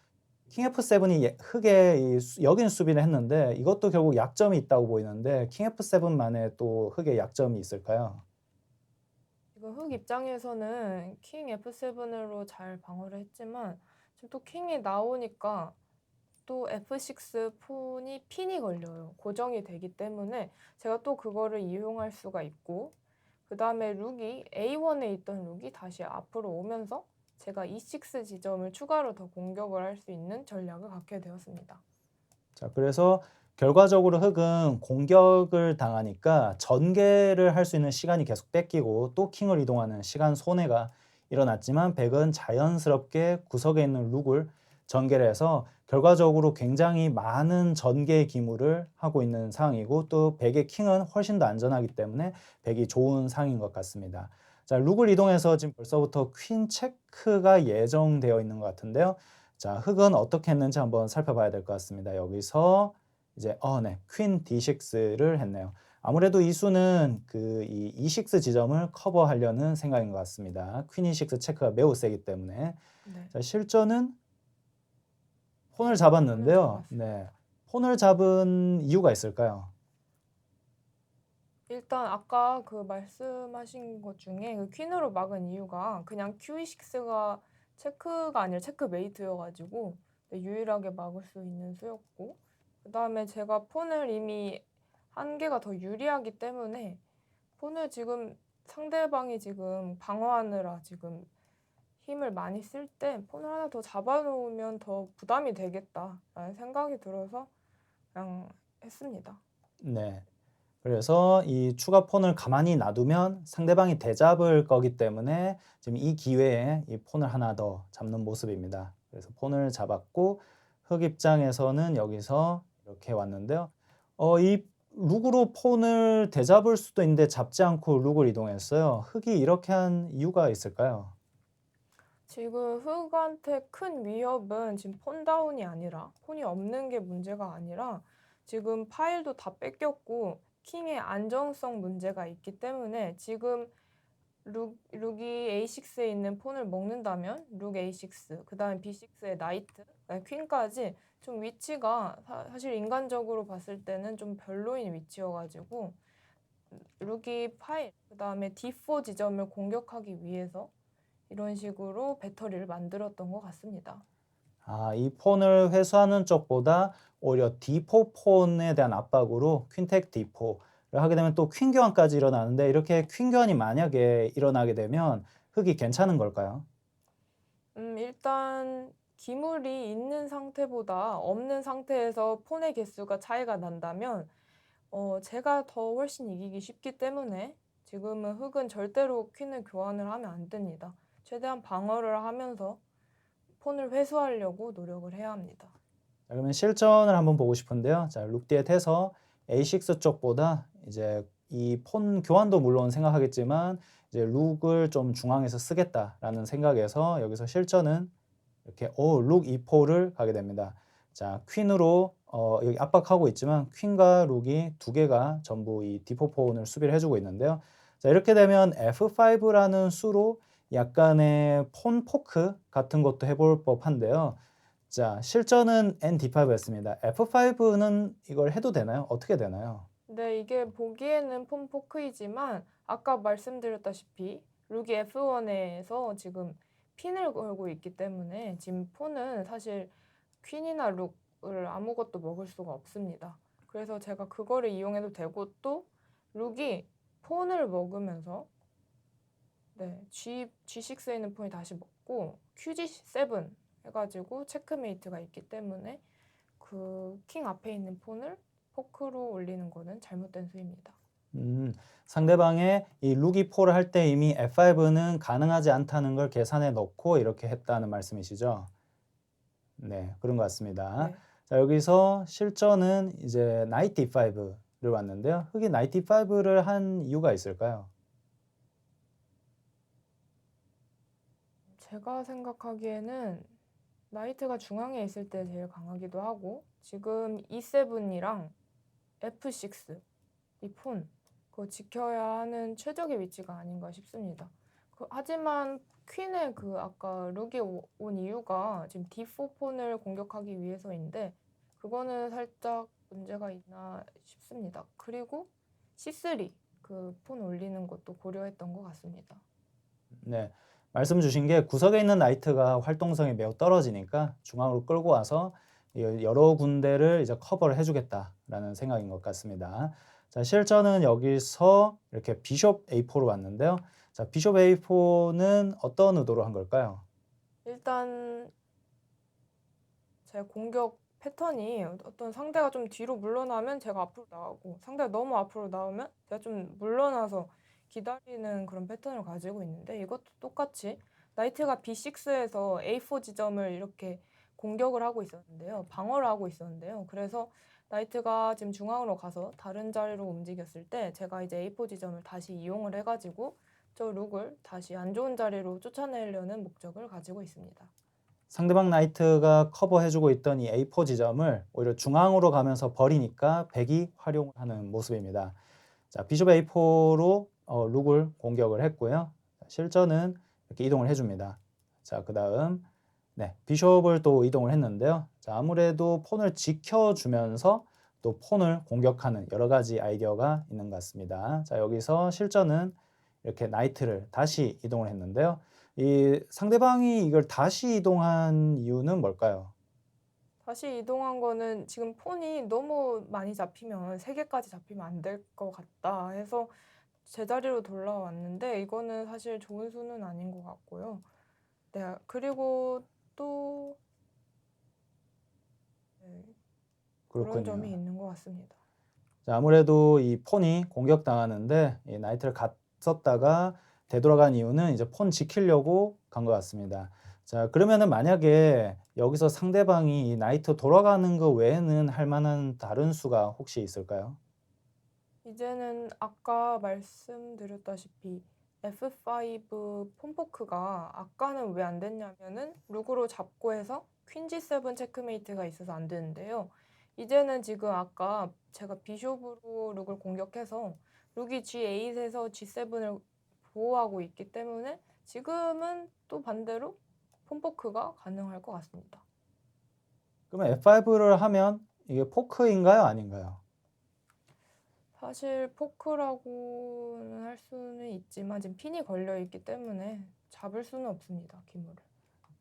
킹 F7이 흑의 여긴 수비를 했는데 이것도 결국 약점이 있다고 보이는데 킹 F7만의 또 흑의 약점이 있을까요? 지금 흑 입장에서는 킹 F7으로 잘 방어를 했지만 지금 또 킹이 나오니까 또 F6 폰이 핀이 걸려요. 고정이 되기 때문에 제가 또 그거를 이용할 수가 있고 그 다음에 룩이 A1에 있던 룩이 다시 앞으로 오면서 제가 E6 지점을 추가로 더 공격을 할 수 있는 전략을 갖게 되었습니다. 자, 그래서 결과적으로 흑은 공격을 당하니까 전개를 할 수 있는 시간이 계속 뺏기고 또 킹을 이동하는 시간 손해가 일어났지만 백은 자연스럽게 구석에 있는 룩을 전개를 해서 결과적으로 굉장히 많은 전개 기물을 하고 있는 상황이고 또 백의 킹은 훨씬 더 안전하기 때문에 백이 좋은 상황인 것 같습니다. 자, 룩을 이동해서 지금 벌써부터 퀸 체크가 예정되어 있는 것 같은데요. 자, 흑은 어떻게 했는지 한번 살펴봐야 될 것 같습니다. 여기서 이제 네, 퀸 D6를 했네요. 아무래도 이 수는 이 E6 지점을 커버하려는 생각인 것 같습니다. 퀸 E6 체크가 매우 세기 때문에. 네. 자, 실전은 폰을 폰을 잡았는데요. 잡았어요. 네. 폰을 잡은 이유가 있을까요? 일단 아까 그 말씀하신 것 중에 그 퀸으로 막은 이유가 그냥 QE6가 체크가 아니라 체크메이트여가지고 네, 유일하게 막을 수 있는 수였고 그 다음에 제가 폰을 이미 한 개가 더 유리하기 때문에 폰을 지금 상대방이 지금 방어하느라 지금 힘을 많이 쓸 때 폰을 하나 더 잡아놓으면 더 부담이 되겠다라는 생각이 들어서 그냥 했습니다. 네. 그래서 이 추가 폰을 가만히 놔두면 상대방이 대잡을 거기 때문에 지금 이 기회에 이 폰을 하나 더 잡는 모습입니다. 그래서 폰을 잡았고 흑 입장에서는 여기서 이렇게 왔는데요. 이 룩으로 폰을 대잡을 수도 있는데 잡지 않고 룩을 이동했어요. 흑이 이렇게 한 이유가 있을까요? 지금 흑한테 큰 위협은 지금 폰 다운이 아니라 폰이 없는 게 문제가 아니라 지금 파일도 다 뺏겼고 킹의 안정성 문제가 있기 때문에 지금 룩이 A6에 있는 폰을 먹는다면 룩 A6, 그 다음에 B6의 나이트, 그다음에 퀸까지 좀 위치가 사실 인간적으로 봤을 때는 좀 별로인 위치여가지고 룩이 파일, 그 다음에 D4 지점을 공격하기 위해서 이런 식으로 배터리를 만들었던 것 같습니다. 이 폰을 회수하는 쪽보다 오히려 D4 폰에 대한 압박으로 퀸텍 D4를 하게 되면 또 퀸 교환까지 일어나는데 이렇게 퀸 교환이 만약에 일어나게 되면 흑이 괜찮은 걸까요? 일단 기물이 있는 상태보다 없는 상태에서 폰의 개수가 차이가 난다면 제가 더 훨씬 이기기 쉽기 때문에 지금은 흑은 절대로 퀸을 교환을 하면 안 됩니다. 최대한 방어를 하면서 폰을 회수하려고 노력을 해야 합니다. 자, 그러면 실전을 한번 보고 싶은데요. 자, 룩디에 태서 A6 쪽보다 이제 이 폰 교환도 물론 생각하겠지만 이제 룩을 좀 중앙에서 쓰겠다라는 생각에서 여기서 실전은 이렇게 룩 2포를 가게 됩니다. 자, 퀸으로 여기 압박하고 있지만 퀸과 룩이 두 개가 전부 이 D4 폰을 수비를 해주고 있는데요. 자, 이렇게 되면 F5라는 수로 약간의 폰 포크 같은 것도 해볼 법한데요. 자, 실전은 ND5였습니다. F5는 이걸 해도 되나요? 어떻게 되나요? 근데 이게 보기에는 폰 포크이지만 아까 말씀드렸다시피 룩이 F1에서 지금 핀을 걸고 있기 때문에 지금 폰은 사실 퀸이나 룩을 아무것도 먹을 수가 없습니다. 그래서 제가 그거를 이용해도 되고 또 룩이 폰을 먹으면서 네, G6에 있는 폰이 다시 먹고 QG7 해가지고 체크메이트가 있기 때문에 그 킹 앞에 있는 폰을 포크로 올리는 거는 잘못된 수입니다. 상대방의 이 룩이 포를 할 때 이미 F5는 가능하지 않다는 걸 계산해 놓고 이렇게 했다는 말씀이시죠? 네, 그런 것 같습니다. 네. 자, 여기서 실전은 이제 나이트 D5를 왔는데요. 흑이 나이트 D5를 한 이유가 있을까요? 제가 생각하기에는 나이트가 중앙에 있을 때 제일 강하기도 하고 지금 E7이랑 F6 이 폰 그거 지켜야 하는 최적의 위치가 아닌가 싶습니다. 하지만 퀸의 그 아까 룩이 온 이유가 지금 D4 폰을 공격하기 위해서인데 그거는 살짝 문제가 있나 싶습니다. 그리고 C3 그 폰 올리는 것도 고려했던 것 같습니다. 네, 말씀 주신 게 구석에 있는 나이트가 활동성이 매우 떨어지니까 중앙으로 끌고 와서 여러 군데를 이제 커버를 해주겠다라는 생각인 것 같습니다. 자, 실전은 여기서 이렇게 비숍 A4로 왔는데요. 자, 비숍 A4는 어떤 의도로 한 걸까요? 일단 제 공격 패턴이 어떤 상대가 좀 뒤로 물러나면 제가 앞으로 나가고 상대가 너무 앞으로 나오면 제가 좀 물러나서 기다리는 그런 패턴을 가지고 있는데 이것도 똑같이 나이트가 B6에서 A4 지점을 이렇게 공격을 하고 있었는데요. 방어를 하고 있었는데요. 그래서 나이트가 지금 중앙으로 가서 다른 자리로 움직였을 때 제가 이제 A4 지점을 다시 이용을 해가지고 저 룩을 다시 안 좋은 자리로 쫓아내려는 목적을 가지고 있습니다. 상대방 나이트가 커버해주고 있던 이 A4 지점을 오히려 중앙으로 가면서 버리니까 백이 활용을 하는 모습입니다. 자, 비숍 A4로 룩을 공격을 했고요. 실전은 이렇게 이동을 해줍니다. 자, 그 다음 네, 비숍을 또 이동을 했는데요. 자, 아무래도 폰을 지켜주면서 또 폰을 공격하는 여러 가지 아이디어가 있는 것 같습니다. 자, 여기서 실전은 이렇게 나이트를 다시 이동을 했는데요. 이 상대방이 이걸 다시 이동한 이유는 뭘까요? 다시 이동한 거는 지금 폰이 너무 많이 잡히면 3개까지 잡히면 안 될 것 같다 해서 제자리로 돌아왔는데 이거는 사실 좋은 수는 아닌 것 같고요. 네, 그리고 또 네, 그런 점이 그렇군요. 있는 것 같습니다. 자, 아무래도 이 폰이 공격당하는데 이 나이트를 갔었다가 되돌아간 이유는 이제 폰 지키려고 간 것 같습니다. 자, 그러면은 만약에 여기서 상대방이 이 나이트 돌아가는 거 외에는 할 만한 다른 수가 혹시 있을까요? 이제는 아까 말씀드렸다시피 F5 폰포크가 아까는 왜 안 됐냐면은 룩으로 잡고 해서 퀸 G7 체크메이트가 있어서 안 되는데요. 이제는 지금 아까 제가 비숍으로 룩을 공격해서 룩이 G8에서 G7을 보호하고 있기 때문에 지금은 또 반대로 폰포크가 가능할 것 같습니다. 그러면 F5를 하면 이게 포크인가요? 아닌가요? 사실 포크라고는 할 수는 있지만 지금 핀이 걸려 있기 때문에 잡을 수는 없습니다. 기물을.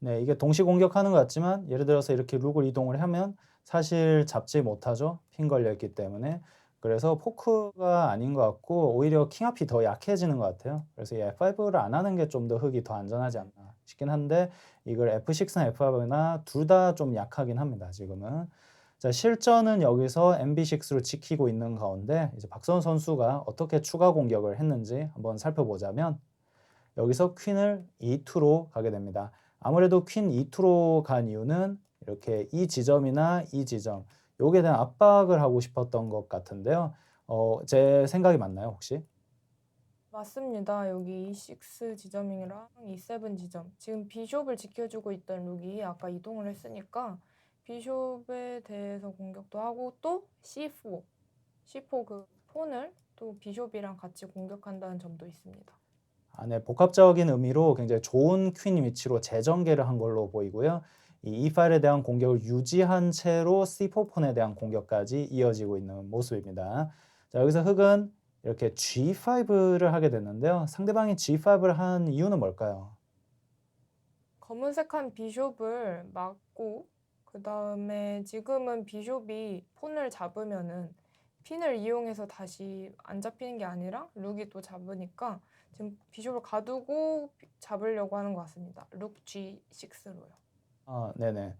네, 이게 동시 공격하는 것 같지만 예를 들어서 이렇게 룩을 이동을 하면 사실 잡지 못하죠. 핀 걸려 있기 때문에. 그래서 포크가 아닌 것 같고 오히려 킹앞이 더 약해지는 것 같아요. 그래서 이 F5를 안 하는 게 좀 더 흙이 더 안전하지 않나 싶긴 한데 이걸 F6나 F5나 둘 다 좀 약하긴 합니다. 지금은. 자, 실전은 여기서 MB6로 지키고 있는 가운데 이제 박선 선수가 어떻게 추가 공격을 했는지 한번 살펴보자면 여기서 퀸을 E2로 가게 됩니다. 아무래도 퀸 E2로 간 이유는 이렇게 이 지점이나 이 지점 요게 대한 압박을 하고 싶었던 것 같은데요. 제 생각이 맞나요, 혹시? 맞습니다. 여기 E6 지점이랑 E7 지점. 지금 비숍을 지켜주고 있던 룩이 아까 이동을 했으니까 비숍에 대해서 공격도 하고 또 C4. C4 그 폰을 또 비숍이랑 같이 공격한다는 점도 있습니다. 아, 네, 복합적인 의미로 굉장히 좋은 퀸 위치로 재전개를 한 걸로 보이고요. 이 E5에 대한 공격을 유지한 채로 C4폰에 대한 공격까지 이어지고 있는 모습입니다. 자, 여기서 흑은 이렇게 G5를 하게 됐는데요. 상대방이 G5를 한 이유는 뭘까요? 검은색한 비숍을 막고 그 다음에 지금은 비숍이 폰을 잡으면은 핀을 이용해서 다시 안 잡히는 게 아니라 룩이 또 잡으니까 지금 비숍을 가두고 잡으려고 하는 것 같습니다. 룩 G6로요. 아, 네네.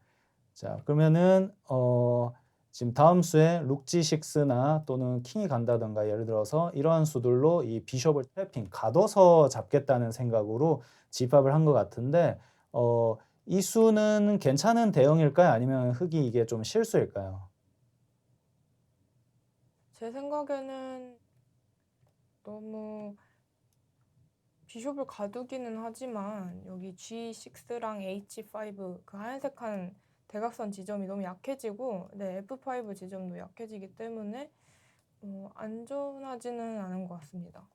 자, 그러면은 지금 다음 수에 룩지6나 또는 킹이 간다든가 예를 들어서 이러한 수들로 이 비숍을 트래핑 가둬서 잡겠다는 생각으로 집합을 한 것 같은데 이 수는 괜찮은 대응일까요? 아니면 흑이 이게 좀 실수일까요? 제 생각에는 너무 비숍을 가두기는 하지만 여기 G6랑 H5 그 하얀색한 대각선 지점이 너무 약해지고 네, F5 지점도 약해지기 때문에 안전하지는 않은 것 같습니다.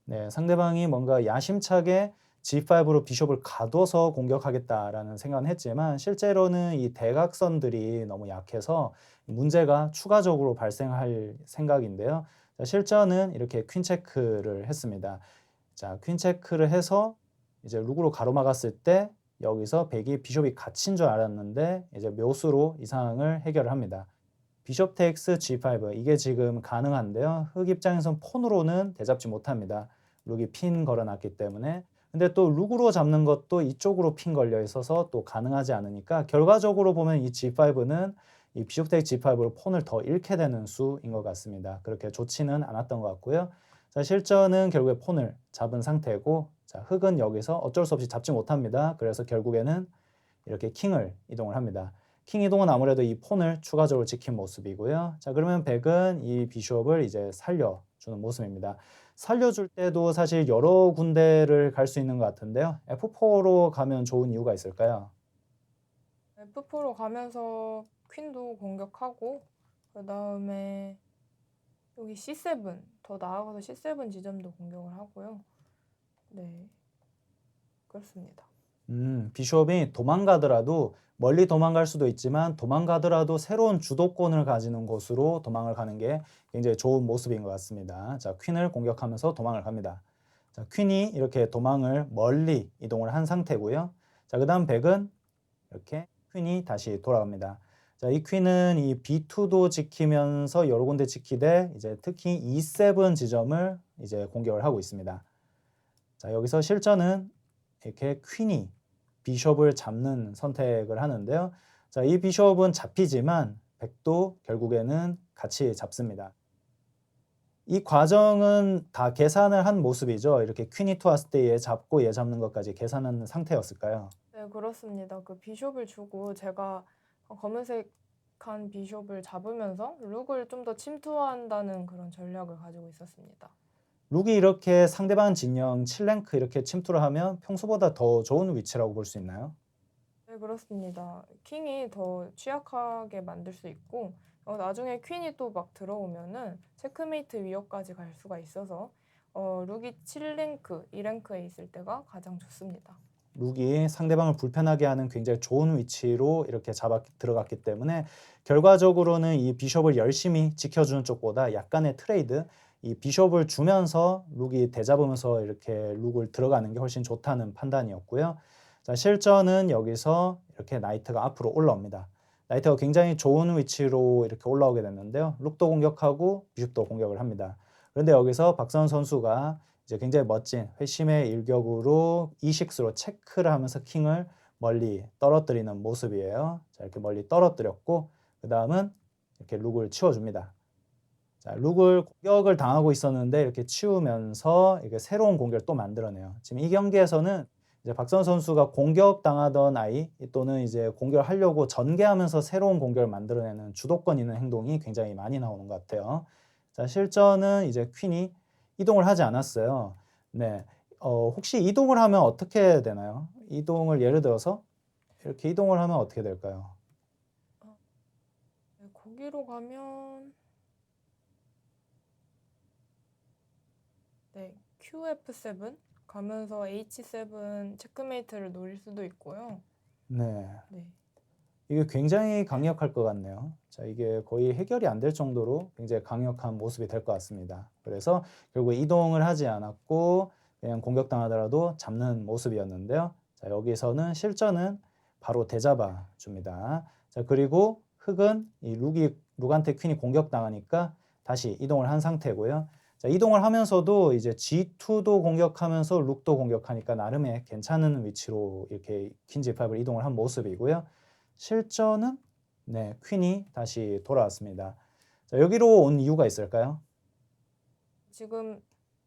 네, 상대방이 뭔가 야심차게 G5로 비숍을 가둬서 공격하겠다라는 생각은 했지만 실제로는 이 대각선들이 너무 약해서 문제가 추가적으로 발생할 생각인데요. 자, 실전은 이렇게 퀸 체크를 했습니다. 자, 퀸 체크를 해서 이제 룩으로 가로막았을 때 여기서 백이 비숍이 갇힌 줄 알았는데 이제 묘수로 이 상황을 해결을 합니다. 비숍 테이크스 G5 이게 지금 가능한데요. 흑 입장에선 폰으로는 대잡지 못합니다. 룩이 핀 걸어놨기 때문에. 근데 또 룩으로 잡는 것도 이쪽으로 핀 걸려 있어서 또 가능하지 않으니까 결과적으로 보면 이 G5는 이 비숍 테이크 G5로 폰을 더 잃게 되는 수인 것 같습니다. 그렇게 좋지는 않았던 것 같고요. 자, 실전은 결국에 폰을 잡은 상태고 자, 흑은 여기서 어쩔 수 없이 잡지 못합니다. 그래서 결국에는 이렇게 킹을 이동을 합니다. 킹 이동은 아무래도 이 폰을 추가적으로 지킨 모습이고요. 자, 그러면 백은 이 비숍을 이제 살려주는 모습입니다. 살려줄 때도 사실 여러 군데를 갈 수 있는 것 같은데요. F4로 가면 좋은 이유가 있을까요? F4로 가면서 퀸도 공격하고 그다음에 여기 C7 더 나아가서 C7 지점도 공격을 하고요. 네, 그렇습니다. 비숍이 도망가더라도 멀리 도망갈 수도 있지만 도망가더라도 새로운 주도권을 가지는 곳으로 도망을 가는 게 굉장히 좋은 모습인 것 같습니다. 자, 퀸을 공격하면서 도망을 갑니다. 자, 퀸이 이렇게 도망을 멀리 이동을 한 상태고요. 자, 그다음 백은 이렇게 퀸이 다시 돌아갑니다. 자, 이 퀸은 이 B2도 지키면서 여러 군데 지키되 이제 특히 E7 지점을 이제 공격을 하고 있습니다. 자, 여기서 실전은 이렇게 퀸이 비숍을 잡는 선택을 하는데요. 자, 이 비숍은 잡히지만 백도 결국에는 같이 잡습니다. 이 과정은 다 계산을 한 모습이죠. 이렇게 퀸이 투왔을 때 얘 잡고 얘 잡는 것까지 계산한 상태였을까요? 네, 그렇습니다. 그 비숍을 주고 제가 검은색한 비숍을 잡으면서 룩을 좀 더 침투한다는 그런 전략을 가지고 있었습니다. 룩이 이렇게 상대방 진영 7랭크 이렇게 침투를 하면 평소보다 더 좋은 위치라고 볼 수 있나요? 네, 그렇습니다. 킹이 더 취약하게 만들 수 있고 나중에 퀸이 또 막 들어오면은 체크메이트 위협까지 갈 수가 있어서 룩이 7랭크, 2랭크에 있을 때가 가장 좋습니다. 룩이 상대방을 불편하게 하는 굉장히 좋은 위치로 이렇게 들어갔기 때문에 결과적으로는 이 비숍을 열심히 지켜주는 쪽보다 약간의 트레이드, 이 비숍을 주면서 룩이 대잡으면서 이렇게 룩을 들어가는 게 훨씬 좋다는 판단이었고요. 자, 실전은 여기서 이렇게 나이트가 앞으로 올라옵니다. 나이트가 굉장히 좋은 위치로 이렇게 올라오게 됐는데요. 룩도 공격하고 비숍도 공격을 합니다. 그런데 여기서 박선 선수가 이제 굉장히 멋진 회심의 일격으로 E6로 체크를 하면서 킹을 멀리 떨어뜨리는 모습이에요. 자, 이렇게 멀리 떨어뜨렸고 그 다음은 이렇게 룩을 치워줍니다. 자, 룩을 공격을 당하고 있었는데 이렇게 치우면서 이게 새로운 공격을 또 만들어내요. 지금 이 경기에서는 이제 박선 선수가 공격당하던 아이 또는 이제 공격을 하려고 전개하면서 새로운 공격을 만들어내는 주도권 있는 행동이 굉장히 많이 나오는 것 같아요. 자, 실전은 이제 퀸이 이동을 하지 않았어요. 네. 혹시 이동을 하면 어떻게 되나요? 이동을 예를 들어서 이렇게 이동을 하면 어떻게 될까요? 네, 거기로 가면 네, QF7 가면서 H7 체크메이트를 노릴 수도 있고요. 네. 네. 이게 굉장히 강력할 것 같네요. 자, 이게 거의 해결이 안 될 정도로 굉장히 강력한 모습이 될 것 같습니다. 그래서 결국 이동을 하지 않았고 그냥 공격당하더라도 잡는 모습이었는데요. 자, 여기서는 실전은 바로 대잡아 줍니다. 자, 그리고 흑은 이 룩한테 퀸이 공격당하니까 다시 이동을 한 상태고요. 자, 이동을 하면서도 이제 G2도 공격하면서 룩도 공격하니까 나름의 괜찮은 위치로 이렇게 퀸 G5를 이동을 한 모습이고요. 실전은 네, 퀸이 다시 돌아왔습니다. 자, 여기로 온 이유가 있을까요? 지금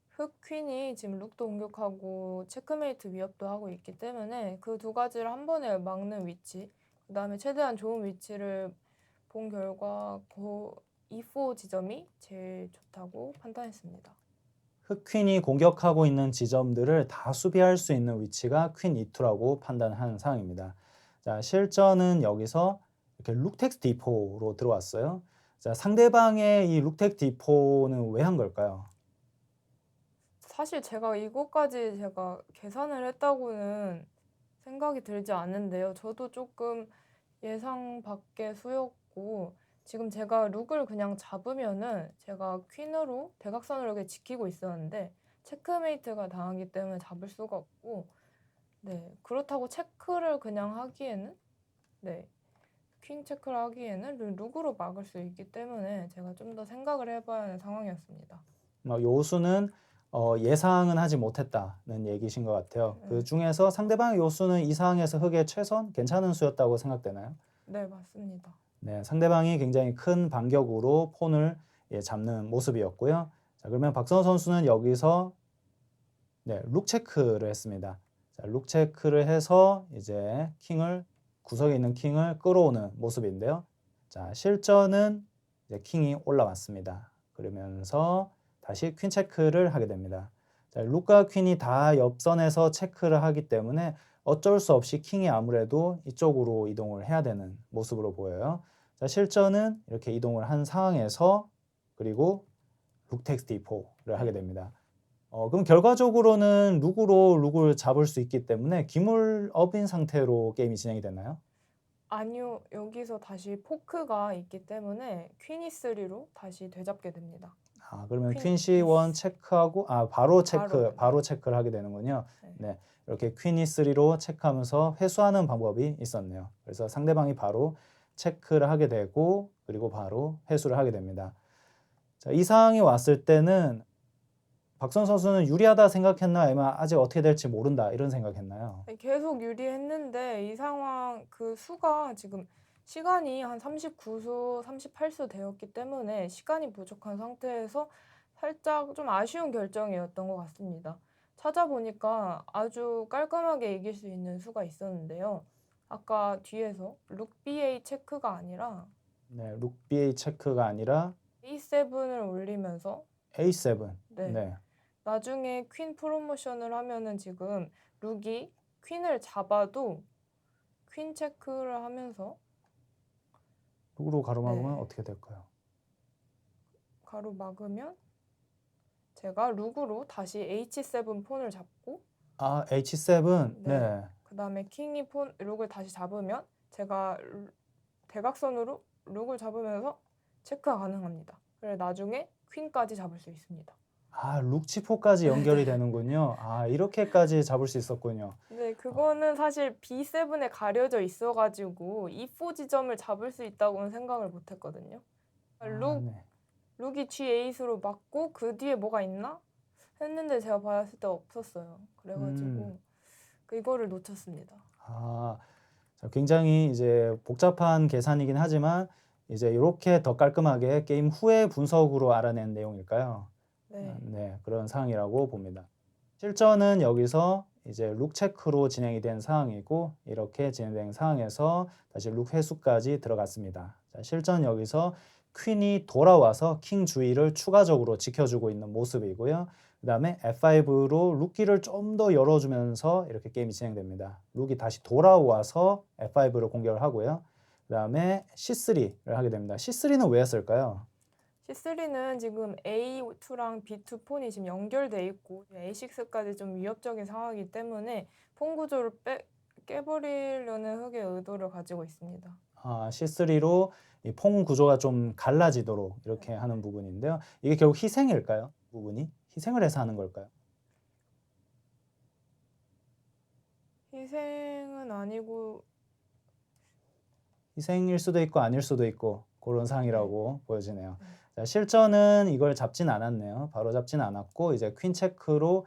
흑 퀸이 지금 룩도 공격하고 체크메이트 위협도 하고 있기 때문에 그 두 가지를 한 번에 막는 위치, 그다음에 최대한 좋은 위치를 본 결과 E4 지점이 제일 좋다고 판단했습니다. 흑퀸이 공격하고 있는 지점들을 다 수비할 수 있는 위치가 퀸 E2라고 판단한 상황입니다. 자, 실전은 여기서 이렇게 룩텍스 D4로 들어왔어요. 자, 상대방의 이 룩텍 D4는 왜 한 걸까요? 사실 제가 이것까지 제가 계산을 했다고는 생각이 들지 않는데요. 저도 조금 예상 밖의 수였고 지금 제가 룩을 그냥 잡으면은 제가 퀸으로 대각선으로 이렇게 지키고 있었는데 체크메이트가 당하기 때문에 잡을 수가 없고 네 그렇다고 체크를 그냥 하기에는 네 퀸 체크를 하기에는 룩으로 막을 수 있기 때문에 제가 좀 더 생각을 해봐야 하는 상황이었습니다. 요수는 예상은 하지 못했다는 얘기신 것 같아요. 그 네, 중에서 상대방의 요수는 이 상황에서 흑의 최선 괜찮은 수였다고 생각되나요? 네 맞습니다. 네, 상대방이 굉장히 큰 반격으로 폰을 잡는 모습이었고요. 자, 그러면 박선호 선수는 여기서 네, 룩 체크를 했습니다. 자, 룩 체크를 해서 이제 구석에 있는 킹을 끌어오는 모습인데요. 자, 실전은 이제 킹이 올라왔습니다. 그러면서 다시 퀸 체크를 하게 됩니다. 자, 룩과 퀸이 다 옆선에서 체크를 하기 때문에 어쩔 수 없이 킹이 아무래도 이쪽으로 이동을 해야 되는 모습으로 보여요. 자, 실전은 이렇게 이동을 한 상황에서 그리고 룩 텍스 D4를 하게 됩니다. 그럼 결과적으로는 룩으로 룩을 잡을 수 있기 때문에 기물업인 상태로 게임이 진행이 되나요? 아니요, 여기서 다시 포크가 있기 때문에 퀸 E3로 다시 되잡게 됩니다. 그러면 퀸 퀸 C1 체크하고 바로 바로, 바로 체크를 하게 되는군요. 네. 네. 이렇게 퀸 E3로 체크하면서 회수하는 방법이 있었네요. 그래서 상대방이 바로 체크를 하게 되고 그리고 바로 회수를 하게 됩니다. 자, 이 상황이 왔을 때는 박선 선수는 유리하다 생각했나요? 아니면 아직 어떻게 될지 모른다 이런 생각했나요? 네, 계속 유리했는데 이 상황 그 수가 지금 시간이 한 39수, 38수 되었기 때문에 시간이 부족한 상태에서 살짝 좀 아쉬운 결정이었던 것 같습니다. 찾아보니까 아주 깔끔하게 이길 수 있는 수가 있었는데요. 아까 뒤에서 룩 BA 체크가 아니라 네, 룩 BA 체크가 아니라 A7을 올리면서 A7. 네. 네. 나중에 퀸 프로모션을 하면은 지금 룩이 퀸을 잡아도 퀸 체크를 하면서 룩으로 가로막으면 네. 어떻게 될까요? 가로막으면 제가 룩으로 다시 H7 폰을 잡고 H7. 네. 네. 그다음에 킹이 룩을 다시 잡으면 제가 대각선으로 룩을 잡으면서 체크가 가능합니다. 그래 나중에 퀸까지 잡을 수 있습니다. 룩 치포까지 연결이 되는군요. 이렇게까지 잡을 수 있었군요. 네, 그거는 사실 B7에 가려져 있어가지고 E4 지점을 잡을 수 있다고는 생각을 못했거든요. 네. 룩이 G8으로 맞고 그 뒤에 뭐가 있나 했는데 제가 봤을 때 없었어요. 그래가지고 이거를 놓쳤습니다. 자, 굉장히 이제 복잡한 계산이긴 하지만 이제 이렇게 더 깔끔하게 게임 후의 분석으로 알아낸 내용일까요? 네, 네, 그런 상황이라고 봅니다. 실전은 여기서 이제 룩 체크로 진행이 된 상황이고 이렇게 진행된 상황에서 다시 룩 회수까지 들어갔습니다. 자, 실전 여기서 퀸이 돌아와서 킹 주위를 추가적으로 지켜주고 있는 모습이고요. 그 다음에 F5로 룩기를 좀 더 열어주면서 이렇게 게임이 진행됩니다. 룩이 다시 돌아와서 F5로 공격을 하고요. 그 다음에 C3를 하게 됩니다. C3는 왜 했을까요? C3는 지금 A2랑 B2 폰이 지금 연결돼 있고 A6까지 좀 위협적인 상황이기 때문에 폰 구조를 깨버리려는 흑의 의도를 가지고 있습니다. C3로 이 퐁 구조가 좀 갈라지도록 이렇게 하는 부분인데요. 이게 결국 희생일까요? 부분이? 희생을 해서 하는 걸까요? 희생은 아니고 희생일 수도 있고 아닐 수도 있고 그런 상황이라고 보여지네요. 네. 자, 실전은 이걸 잡진 않았네요. 바로 잡진 않았고 이제 퀸 체크로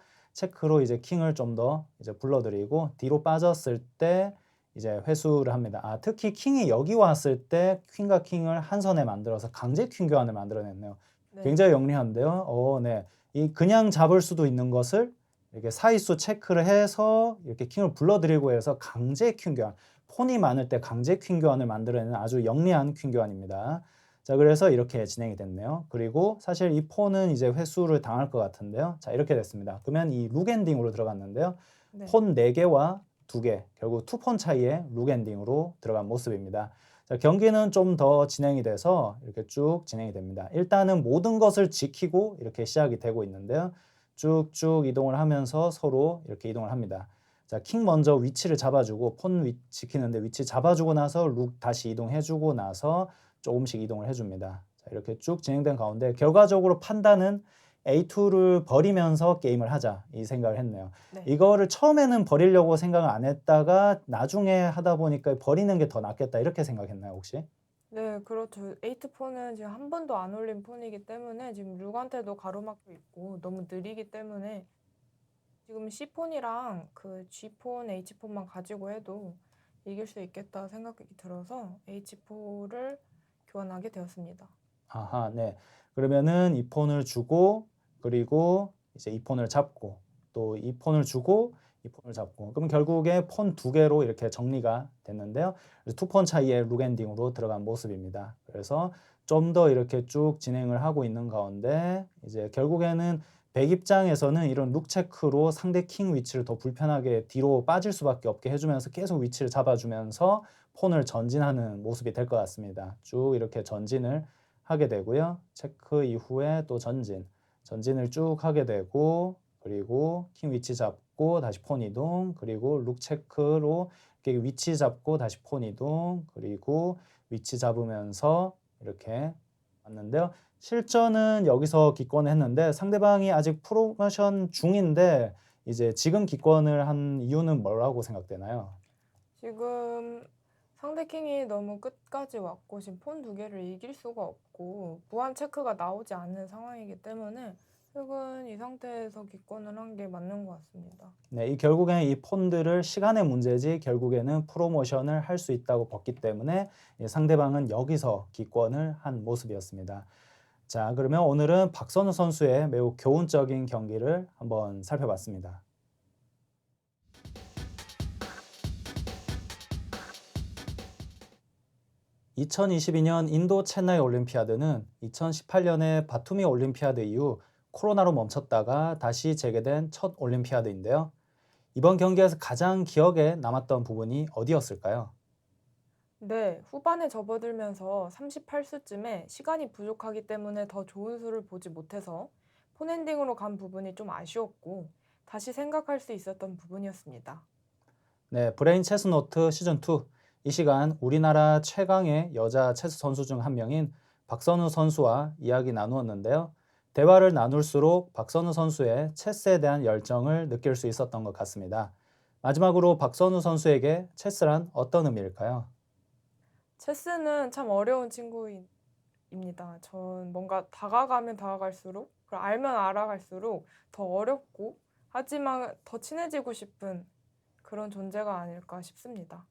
이제 킹을 좀 더 이제 불러들이고 뒤로 빠졌을 때 이제 회수를 합니다. 특히 킹이 여기 왔을 때 퀸과 킹을 한 선에 만들어서 강제 퀸 교환을 만들어냈네요. 네. 굉장히 영리한데요. 네. 이 그냥 잡을 수도 있는 것을 이렇게 사이수 체크를 해서 이렇게 킹을 불러들이고 해서 강제 퀸 교환. 폰이 많을 때 강제 퀸 교환을 만들어내는 아주 영리한 퀸 교환입니다. 자, 그래서 이렇게 진행이 됐네요. 그리고 사실 이 폰은 이제 회수를 당할 것 같은데요. 자, 이렇게 됐습니다. 그러면 이 룩 엔딩으로 들어갔는데요. 네. 폰 4개와 2개, 결국 2폰 차이의 룩 엔딩으로 들어간 모습입니다. 자, 경기는 좀 더 진행이 돼서 이렇게 쭉 진행이 됩니다. 일단은 모든 것을 지키고 이렇게 시작이 되고 있는데요. 쭉쭉 이동을 하면서 서로 이렇게 이동을 합니다. 자, 킹 먼저 위치를 잡아주고 폰 지키는데 위치 잡아주고 나서 룩 다시 이동해주고 나서 조금씩 이동을 해줍니다. 자, 이렇게 쭉 진행된 가운데 결과적으로 판단은 A2를 버리면서 게임을 하자 이 생각을 했네요. 네. 이거를 처음에는 버리려고 생각을 안 했다가 나중에 하다 보니까 버리는 게 더 낫겠다 이렇게 생각했나요 혹시? 네, 그렇죠. 에이트4는 지금 한 번도 안 올린 폰이기 때문에 지금 룩한테도 가로막혀 있고 너무 느리기 때문에 지금 C폰이랑 그 G폰, H폰만 가지고 해도 이길 수 있겠다 생각이 들어서 H4를 교환하게 되었습니다. 아하, 네. 그러면은 이 폰을 주고 그리고 이제 이 폰을 잡고 또 이 폰을 주고 이 폰을 잡고 그럼 결국에 폰 두 개로 이렇게 정리가 됐는데요. 그래서 두 폰 차이의 룩엔딩으로 들어간 모습입니다. 그래서 좀 더 이렇게 쭉 진행을 하고 있는 가운데 이제 결국에는 백 입장에서는 이런 룩 체크로 상대 킹 위치를 더 불편하게 뒤로 빠질 수밖에 없게 해주면서 계속 위치를 잡아주면서 폰을 전진하는 모습이 될 것 같습니다. 쭉 이렇게 전진을 하게 되고요. 체크 이후에 또 전진을 쭉 하게 되고 그리고 킹 위치 잡고 다시 폰 이동 그리고 룩 체크로 이렇게 위치 잡고 다시 폰 이동 그리고 위치 잡으면서 이렇게 왔는데요. 실전은 여기서 기권을 했는데 상대방이 아직 프로모션 중인데 이제 지금 기권을 한 이유는 뭐라고 생각되나요? 지금 상대 킹이 너무 끝까지 왔고 지금 폰 두 개를 이길 수가 없고 무한 체크가 나오지 않는 상황이기 때문에 최근 이 상태에서 기권을 한 게 맞는 것 같습니다. 네, 이 결국에는 이 폰들을 시간의 문제지 결국에는 프로모션을 할 수 있다고 봤기 때문에 상대방은 여기서 기권을 한 모습이었습니다. 자, 그러면 오늘은 박선우 선수의 매우 교훈적인 경기를 한번 살펴봤습니다. 2022년 인도 체나이 올림피아드는 2018년에 바투미 올림피아드 이후 코로나로 멈췄다가 다시 재개된 첫 올림피아드인데요. 이번 경기에서 가장 기억에 남았던 부분이 어디였을까요? 네, 후반에 접어들면서 38수쯤에 시간이 부족하기 때문에 더 좋은 수를 보지 못해서 폰엔딩으로 간 부분이 좀 아쉬웠고 다시 생각할 수 있었던 부분이었습니다. 네, 브레인 체스 노트 시즌2. 이 시간 우리나라 최강의 여자 체스 선수 중 한 명인 박선우 선수와 이야기 나누었는데요. 대화를 나눌수록 박선우 선수의 체스에 대한 열정을 느낄 수 있었던 것 같습니다. 마지막으로 박선우 선수에게 체스란 어떤 의미일까요? 체스는 참 어려운 친구입니다. 전 뭔가 다가가면 다가갈수록, 그리고 알면 알아갈수록 더 어렵고, 하지만 더 친해지고 싶은 그런 존재가 아닐까 싶습니다.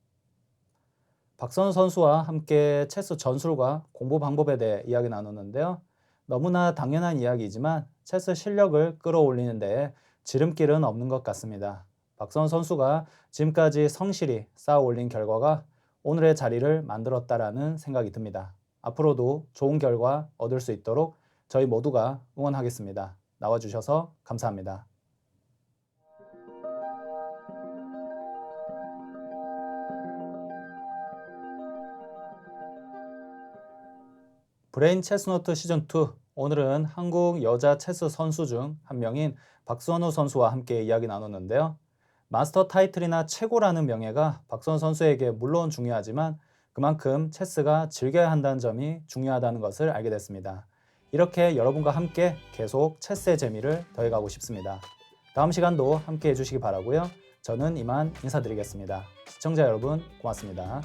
박선우 선수와 함께 체스 전술과 공부 방법에 대해 이야기 나눴는데요. 너무나 당연한 이야기이지만 체스 실력을 끌어올리는 데에 지름길은 없는 것 같습니다. 박선우 선수가 지금까지 성실히 쌓아 올린 결과가 오늘의 자리를 만들었다라는 생각이 듭니다. 앞으로도 좋은 결과 얻을 수 있도록 저희 모두가 응원하겠습니다. 나와주셔서 감사합니다. 브레인 체스노트 시즌2 오늘은 한국 여자 체스 선수 중 한 명인 박선우 선수와 함께 이야기 나눴는데요. 마스터 타이틀이나 최고라는 명예가 박선우 선수에게 물론 중요하지만 그만큼 체스가 즐겨야 한다는 점이 중요하다는 것을 알게 됐습니다. 이렇게 여러분과 함께 계속 체스의 재미를 더해가고 싶습니다. 다음 시간도 함께 해주시기 바라고요. 저는 이만 인사드리겠습니다. 시청자 여러분 고맙습니다.